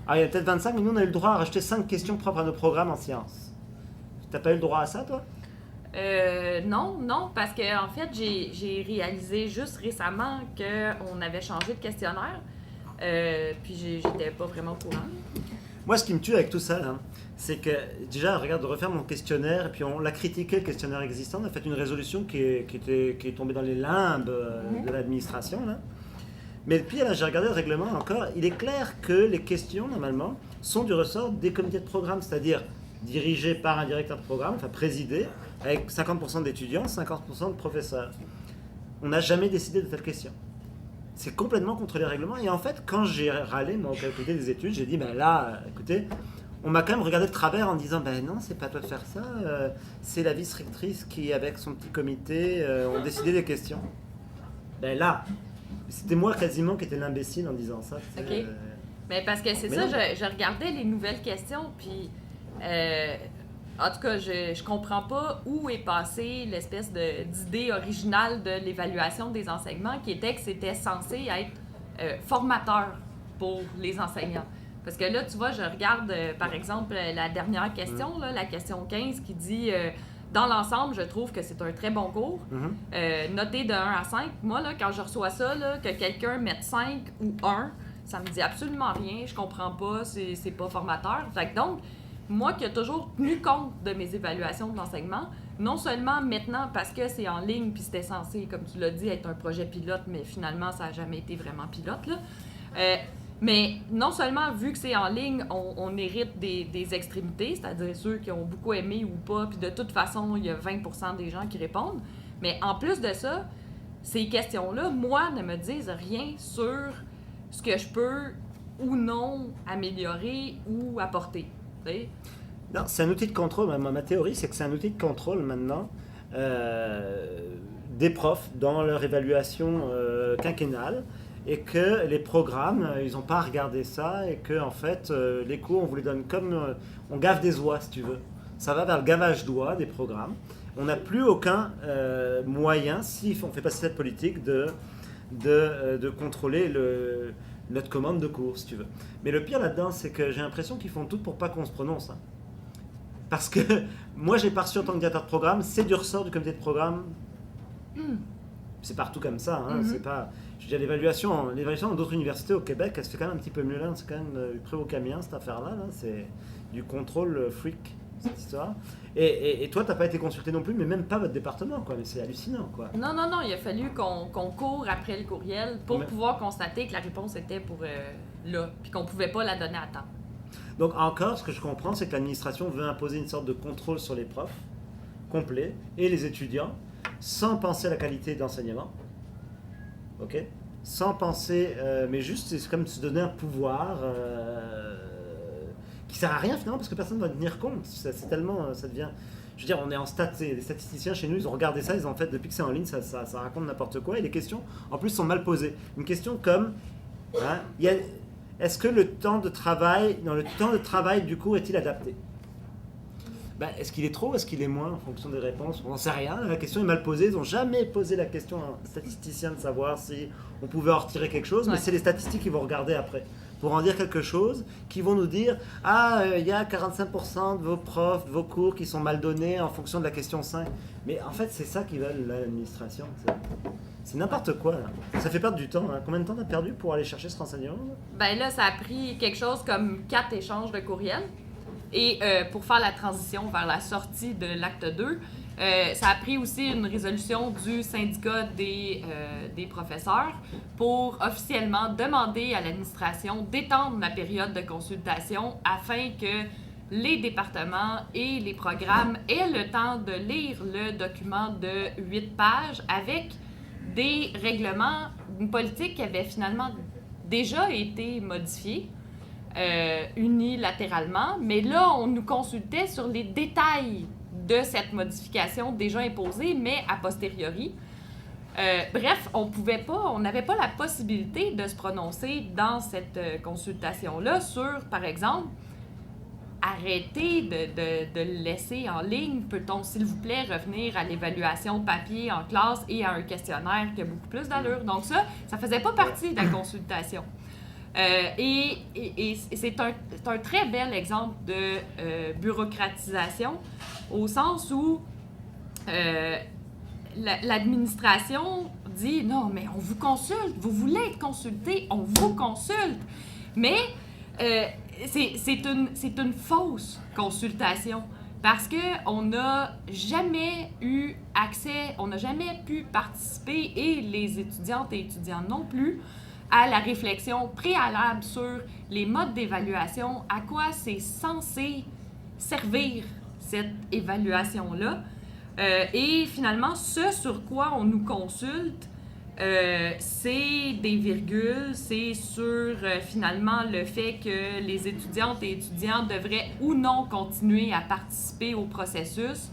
Ah, il y a peut-être 25, mais nous, on a eu le droit à rajouter 5 questions propres à nos programmes en sciences. T'as pas eu le droit à ça, toi? Non, parce que en fait, j'ai réalisé juste récemment qu'on avait changé de questionnaire. Puis j'étais pas vraiment au courant. Moi, ce qui me tue avec tout ça, là, c'est que déjà, regarde, de refaire mon questionnaire, et puis on l'a critiqué, le questionnaire existant, on a fait une résolution qui est tombée dans les limbes de l'administration, là. Mais puis là, j'ai regardé le règlement encore. Il est clair que les questions, normalement, sont du ressort des comités de programme, c'est-à-dire dirigés par un directeur de programme, enfin présidés, avec 50% d'étudiants, 50% de professeurs. On n'a jamais décidé de telles questions. C'est complètement contre les règlements. Et en fait, quand j'ai râlé, moi, au comité des études, j'ai dit, ben là, écoutez, on m'a quand même regardé de travers en disant, ben non, c'est pas à toi de faire ça, c'est la vice-rectrice qui, avec son petit comité, ont décidé des questions. Ben là, c'était moi quasiment qui était l'imbécile en disant ça. OK. Mais parce que c'est Mais ça, non. je regardais les nouvelles questions, puis en tout cas, je comprends pas où est passée l'espèce d'idée originale de l'évaluation des enseignements qui était que c'était censé être formateur pour les enseignants. Parce que là, tu vois, je regarde, par exemple, la dernière question, là, la question 15, qui dit dans l'ensemble, je trouve que c'est un très bon cours. Noté de 1 à 5. Moi, là, quand je reçois ça, là, que quelqu'un mette 5 ou 1, ça me dit absolument rien. Je comprends pas, c'est pas formateur. Fait que donc, moi qui ai toujours tenu compte de mes évaluations d'enseignement, non seulement maintenant parce que c'est en ligne puis c'était censé, comme tu l'as dit, être un projet pilote, mais finalement, ça n'a jamais été vraiment pilote, là. Mais non seulement, vu que c'est en ligne, on hérite des extrémités, c'est-à-dire ceux qui ont beaucoup aimé ou pas, puis de toute façon, il y a 20% des gens qui répondent. Mais en plus de ça, ces questions-là, moi, ne me disent rien sur ce que je peux ou non améliorer ou apporter. Tu sais? Non, c'est un outil de contrôle. Ma théorie, c'est que c'est un outil de contrôle maintenant des profs dans leur évaluation quinquennale. Et que les programmes, ils n'ont pas à regarder ça, et que en fait, les cours, on vous les donne comme on gave des oies, si tu veux. Ça va vers le gavage d'oies des programmes. On n'a plus aucun moyen, si on fait passer cette politique, de contrôler notre commande de cours, si tu veux. Mais le pire là-dedans, c'est que j'ai l'impression qu'ils font tout pour pas qu'on se prononce. Hein. Parce que moi, j'ai pas reçu en tant que directeur de programme, c'est du ressort du comité de programme. C'est partout comme ça, hein. C'est pas... Je veux dire, l'évaluation dans d'autres universités au Québec, elle se fait quand même un petit peu mieux là. C'est quand même près au camion, cette affaire-là. Là. C'est du contrôle freak, cette histoire. Et toi, t'as pas été consulté non plus, mais même pas votre département, quoi. Mais c'est hallucinant, quoi. Non, il a fallu qu'on court après le courriel pour pouvoir constater que la réponse était pour là, puis qu'on pouvait pas la donner à temps. Donc encore, ce que je comprends, c'est que l'administration veut imposer une sorte de contrôle sur les profs, complet, et les étudiants, sans penser à la qualité d'enseignement. Ok, sans penser, mais juste c'est comme se donner un pouvoir qui sert à rien finalement parce que personne ne va tenir compte. C'est tellement, ça devient. Je veux dire, on est en stats, les statisticiens chez nous, ils ont regardé ça, ils ont fait depuis que c'est en ligne, ça raconte n'importe quoi et les questions en plus sont mal posées. Une question comme, hein, est-ce que le temps de travail du cours est-il adapté? Ben, est-ce qu'il est trop, est-ce qu'il est moins en fonction des réponses? On n'en sait rien, la question est mal posée, ils n'ont jamais posé la question à un statisticien de savoir si on pouvait en retirer quelque chose, mais c'est les statistiques qui vont regarder après, pour en dire quelque chose, qui vont nous dire « Ah, il y a 45% de vos profs, de vos cours qui sont mal donnés en fonction de la question 5. » Mais en fait, c'est ça qu'ils veulent, l'administration. C'est n'importe quoi, là. Ça fait perdre du temps. Hein. Combien de temps t'as perdu pour aller chercher ce renseignement? Ben là, ça a pris quelque chose comme 4 échanges de courriels. Et pour faire la transition vers la sortie de l'acte 2, ça a pris aussi une résolution du syndicat des professeurs pour officiellement demander à l'administration d'étendre la période de consultation afin que les départements et les programmes aient le temps de lire le document de 8 pages avec des règlements, une politique qui avait finalement déjà été modifiée. Unilatéralement, mais là, on nous consultait sur les détails de cette modification déjà imposée, mais a posteriori. Bref, on n'avait pas la possibilité de se prononcer dans cette consultation-là sur, par exemple, arrêter de le laisser en ligne. Peut-on, s'il vous plaît, revenir à l'évaluation papier en classe et à un questionnaire qui a beaucoup plus d'allure? Donc ça faisait pas partie de la consultation. Et c'est un très bel exemple de bureaucratisation au sens où l'administration dit « Non, mais on vous consulte, vous voulez être consulté, on vous consulte. » Mais c'est une fausse consultation parce qu'on n'a jamais eu accès, on n'a jamais pu participer, et les étudiantes et étudiants non plus, à la réflexion préalable sur les modes d'évaluation, à quoi c'est censé servir cette évaluation-là. Et finalement, ce sur quoi on nous consulte, c'est des virgules, c'est sur finalement le fait que les étudiantes et étudiants devraient ou non continuer à participer au processus.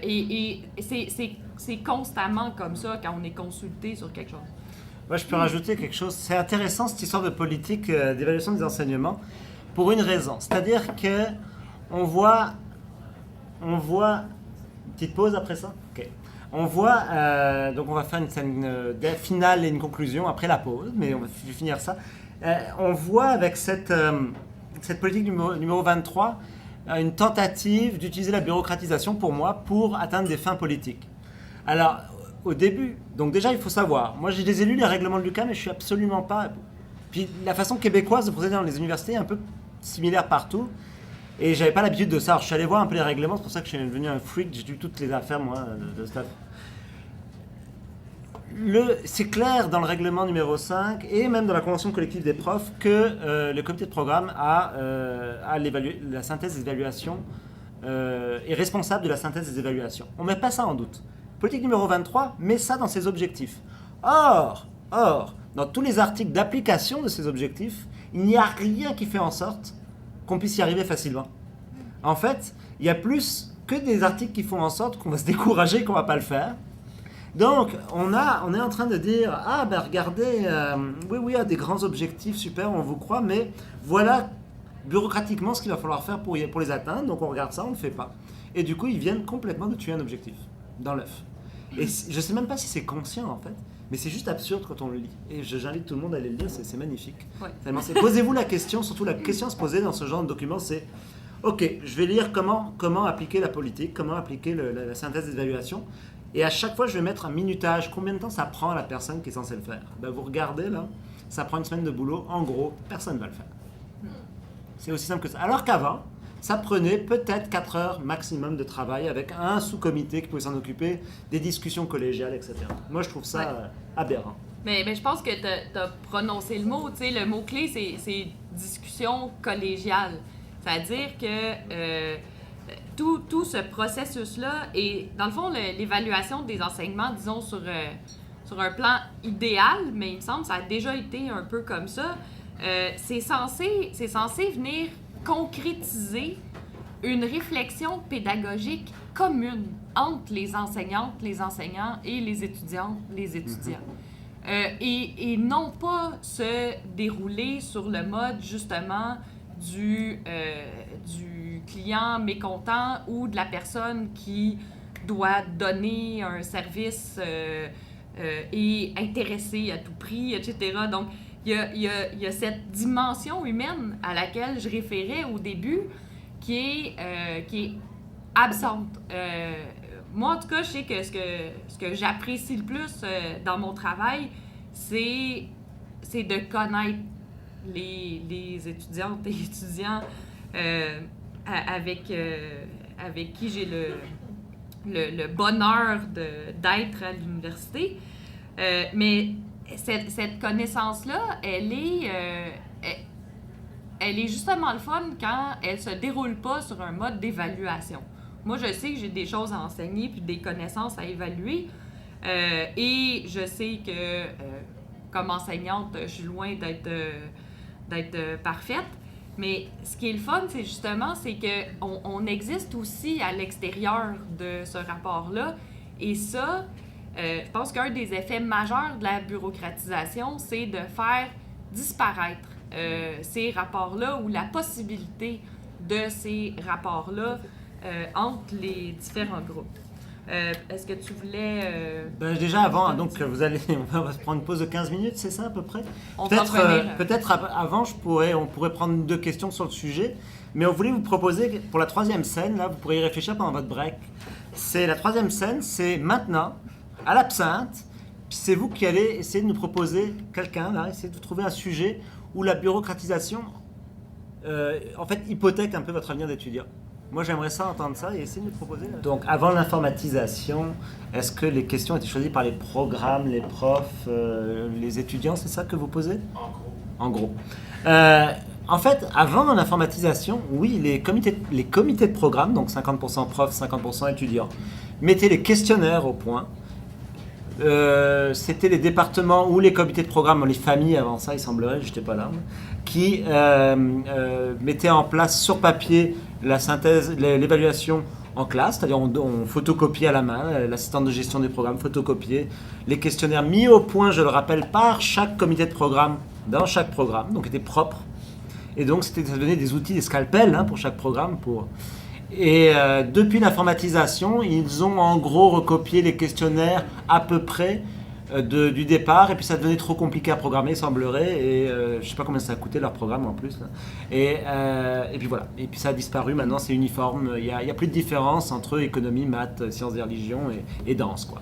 Et c'est constamment comme ça quand on est consulté sur quelque chose. Moi, je peux rajouter quelque chose. C'est intéressant cette histoire de politique d'évaluation des enseignements pour une raison. C'est-à-dire que on voit une petite pause après ça. Ok. On voit, donc on va faire une scène finale et une conclusion après la pause, mais on va finir ça. On voit avec cette politique numéro 23 une tentative d'utiliser la bureaucratisation pour moi pour atteindre des fins politiques. Alors, au début, donc déjà il faut savoir, moi j'ai élus les règlements de l'UQAM mais je suis absolument pas... Puis la façon québécoise de procéder dans les universités est un peu similaire partout. Et j'avais pas l'habitude de ça. Alors, je suis allé voir un peu les règlements, c'est pour ça que je suis devenu un freak, j'ai lu toutes les affaires, moi, de staff. C'est clair dans le règlement numéro 5 et même dans la convention collective des profs que le comité de programme la synthèse des évaluations, est responsable de la synthèse des évaluations. On ne met pas ça en doute. Politique numéro 23 met ça dans ses objectifs. Or, dans tous les articles d'application de ces objectifs, il n'y a rien qui fait en sorte qu'on puisse y arriver facilement. En fait, il y a plus que des articles qui font en sorte qu'on va se décourager et qu'on ne va pas le faire. Donc, on est en train de dire « Ah, ben regardez, oui, il y a des grands objectifs, super, on vous croit, mais voilà bureaucratiquement ce qu'il va falloir faire pour les atteindre. Donc, on regarde ça, on ne le fait pas. » Et du coup, ils viennent complètement de tuer un objectif dans l'œuf. Et je ne sais même pas si c'est conscient, en fait, mais c'est juste absurde quand on le lit. Et j'invite tout le monde à aller le lire, c'est magnifique. Ouais. Posez-vous la question, surtout la question à se poser dans ce genre de document, c'est « Ok, je vais lire comment appliquer la politique, comment appliquer la synthèse d'évaluation. » Et à chaque fois, je vais mettre un minutage. Combien de temps ça prend à la personne qui est censée le faire? Ben, vous regardez là, ça prend une semaine de boulot. En gros, personne ne va le faire. C'est aussi simple que ça. Alors qu'avant, ça prenait peut-être 4 heures maximum de travail avec un sous-comité qui pouvait s'en occuper, des discussions collégiales, etc. Moi, je trouve ça aberrant. Mais je pense que tu as prononcé le mot. Tu sais, le mot-clé, c'est discussion collégiale. C'est-à-dire que... Tout ce processus-là et dans le fond, l'évaluation des enseignements, disons, sur un plan idéal, mais il me semble que ça a déjà été un peu comme ça, c'est censé venir concrétiser une réflexion pédagogique commune entre les enseignantes, les enseignants et les étudiantes, les étudiants. Et non pas se dérouler sur le mode, justement, du client mécontent ou de la personne qui doit donner un service et intéresser à tout prix, etc. Donc, il y a cette dimension humaine à laquelle je référais au début qui est absente. Moi, en tout cas, je sais que ce que j'apprécie le plus dans mon travail, c'est de connaître les étudiantes et étudiants avec qui j'ai le bonheur d'être à l'université. Mais cette connaissance-là, elle est justement le fun quand elle se déroule pas sur un mode d'évaluation. Moi, je sais que j'ai des choses à enseigner puis des connaissances à évaluer. Et je sais que, comme enseignante, je suis loin d'être parfaite. Mais ce qui est le fun, c'est justement, c'est qu'on existe aussi à l'extérieur de ce rapport-là. Et ça, je pense qu'un des effets majeurs de la bureaucratisation, c'est de faire disparaître ces rapports-là ou la possibilité de ces rapports-là entre les différents groupes. Est-ce que tu voulais... déjà avant, donc on va se prendre une pause de 15 minutes, c'est ça à peu près? Peut-être avant, on pourrait prendre 2 questions sur le sujet, mais on voulait vous proposer, pour la 3e scène, là, vous pourriez y réfléchir pendant votre break. La 3e scène, c'est maintenant, à l'absinthe, puis c'est vous qui allez essayer de nous proposer quelqu'un, là, essayer de trouver un sujet où la bureaucratisation, en fait, hypothèque un peu votre avenir d'étudiant. Moi, j'aimerais ça entendre ça et essayer de me proposer. Donc, avant l'informatisation, est-ce que les questions étaient choisies par les programmes, les profs, les étudiants? C'est ça que vous posez? En gros. En fait, avant l'informatisation, oui, les comités de programme, donc 50% profs, 50% étudiants, mettaient les questionnaires au point. C'était les départements ou les comités de programme, les familles avant ça, il semblerait, j'étais pas là, qui mettaient en place sur papier la synthèse, l'évaluation en classe, c'est-à-dire on photocopie à la main, l'assistante de gestion des programmes photocopiait les questionnaires mis au point, je le rappelle, par chaque comité de programme, dans chaque programme, donc étaient propres. Et donc ça donnait des outils, des scalpels pour chaque programme. Et depuis l'informatisation, ils ont en gros recopié les questionnaires à peu près du départ, et puis ça devenait trop compliqué à programmer, semblerait, et je ne sais pas combien ça a coûté leur programme en plus. Là. Et puis voilà, et puis ça a disparu, maintenant c'est uniforme, il n'y a plus de différence entre économie, maths, sciences et religions et danse. Quoi.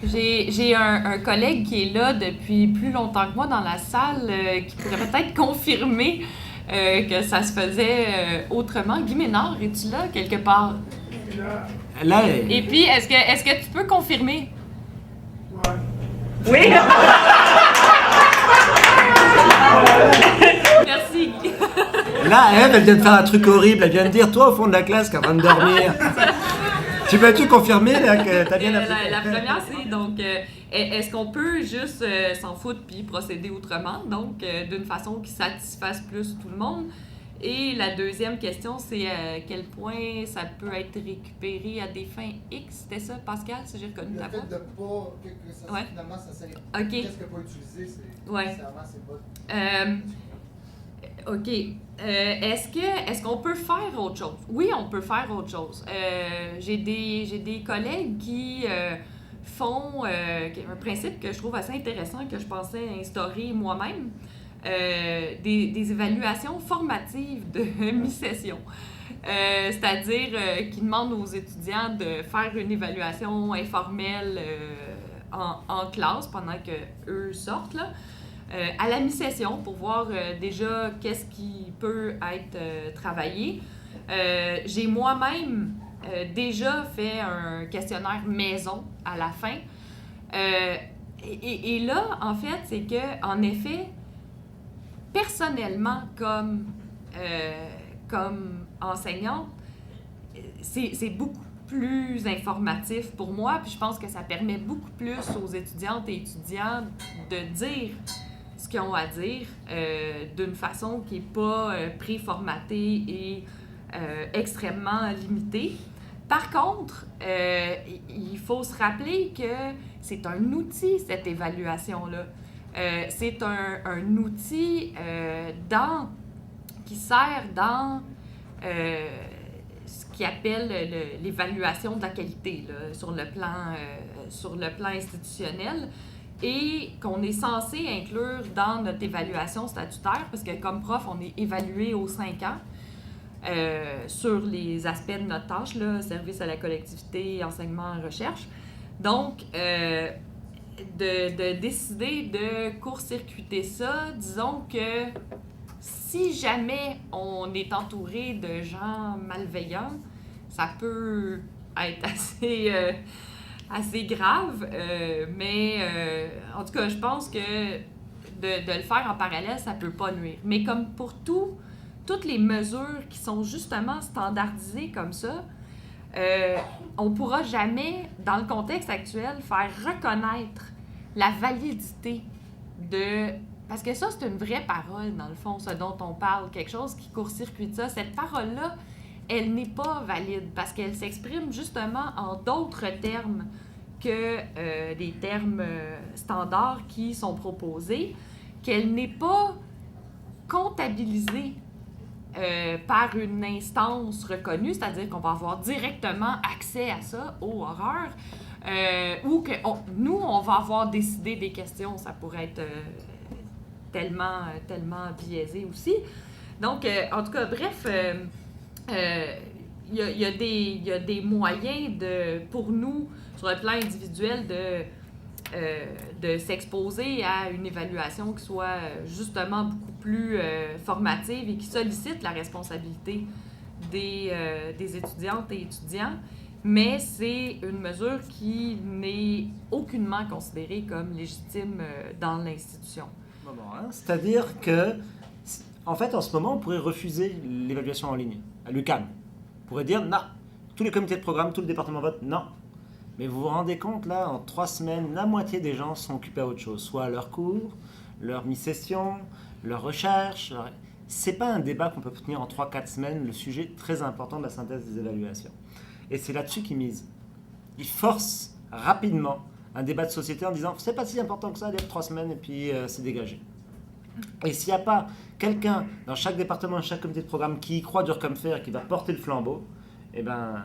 J'ai un collègue qui est là depuis plus longtemps que moi dans la salle, qui pourrait peut-être confirmer que ça se faisait autrement. Guy Ménard, es-tu là quelque part? Là, et puis, est-ce que tu peux confirmer? Ouais. Oui! Merci. Là, elle vient de faire un truc horrible. Elle vient de dire, toi, au fond de la classe, qui est en train de dormir. Tu peux-tu confirmer là, que tu as bien appliqué? La première, c'est donc, est-ce qu'on peut juste s'en foutre puis procéder autrement, donc d'une façon qui satisfasse plus tout le monde? Et la deuxième question, c'est à quel point ça peut être récupéré à des fins X? C'était ça, Pascal, si j'ai reconnu ta voix? Le fait de pas, que ça, ouais. Finalement, ça sert. OK. Qu'est-ce que pas utiliser, c'est ouais. nécessairement, c'est pas... OK. Est-ce qu'on peut faire autre chose? Oui, on peut faire autre chose. J'ai des collègues qui font un principe que je trouve assez intéressant, que je pensais instaurer moi-même. Des évaluations formatives de mi-session. C'est-à-dire qu'ils demandent aux étudiants de faire une évaluation informelle en classe pendant qu'eux sortent, là, à la mi-session pour voir déjà qu'est-ce qui peut être travaillé. J'ai moi-même déjà fait un questionnaire maison à la fin. Et là, en fait, c'est que, en effet, personnellement, comme enseignante, c'est beaucoup plus informatif pour moi, puis je pense que ça permet beaucoup plus aux étudiantes et étudiants de dire ce qu'ils ont à dire d'une façon qui n'est pas préformatée et extrêmement limitée. Par contre, il faut se rappeler que c'est un outil, cette évaluation-là. C'est un outil qui sert dans ce qu'ils appellent l'évaluation de la qualité là, sur le plan institutionnel et qu'on est censé inclure dans notre évaluation statutaire parce que comme prof, on est évalué aux 5 ans sur les aspects de notre tâche, là, service à la collectivité, enseignement, recherche. Donc, de décider de court-circuiter ça, disons que si jamais on est entouré de gens malveillants, ça peut être assez grave, mais en tout cas, je pense que de le faire en parallèle, ça peut pas nuire. Mais comme pour toutes les mesures qui sont justement standardisées comme ça, on ne pourra jamais, dans le contexte actuel, faire reconnaître la validité de... Parce que ça, c'est une vraie parole, dans le fond, ce dont on parle, quelque chose qui court-circuite ça. Cette parole-là, elle n'est pas valide parce qu'elle s'exprime justement en d'autres termes que des termes standards qui sont proposés, qu'elle n'est pas comptabilisée par une instance reconnue, c'est-à-dire qu'on va avoir directement accès à ça, aux horreurs, ou que nous, on va avoir décidé des questions, ça pourrait être tellement biaisé aussi. Donc, en tout cas, bref, il y a des moyens pour nous, sur le plan individuel, de s'exposer à une évaluation qui soit justement beaucoup plus formative et qui sollicite la responsabilité des étudiantes et étudiants, mais c'est une mesure qui n'est aucunement considérée comme légitime dans l'institution. C'est-à-dire que, en fait, en ce moment, on pourrait refuser l'évaluation en ligne à l'UQAM. On pourrait dire non, tous les comités de programme, tout le département vote non. Mais vous vous rendez compte, là, en 3 semaines, la moitié des gens sont occupés à autre chose, soit à leur cours, leur mi-session, leur recherche. C'est pas un débat qu'on peut tenir en 3-4 semaines, le sujet très important de la synthèse des évaluations. Et c'est là-dessus qu'ils misent. Ils forcent rapidement un débat de société en disant c'est pas si important que ça, allez, 3 semaines et puis c'est dégagé. Et s'il n'y a pas quelqu'un dans chaque département, chaque comité de programme qui y croit dur comme fer et qui va porter le flambeau, eh ben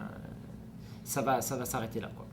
ça va s'arrêter là, quoi.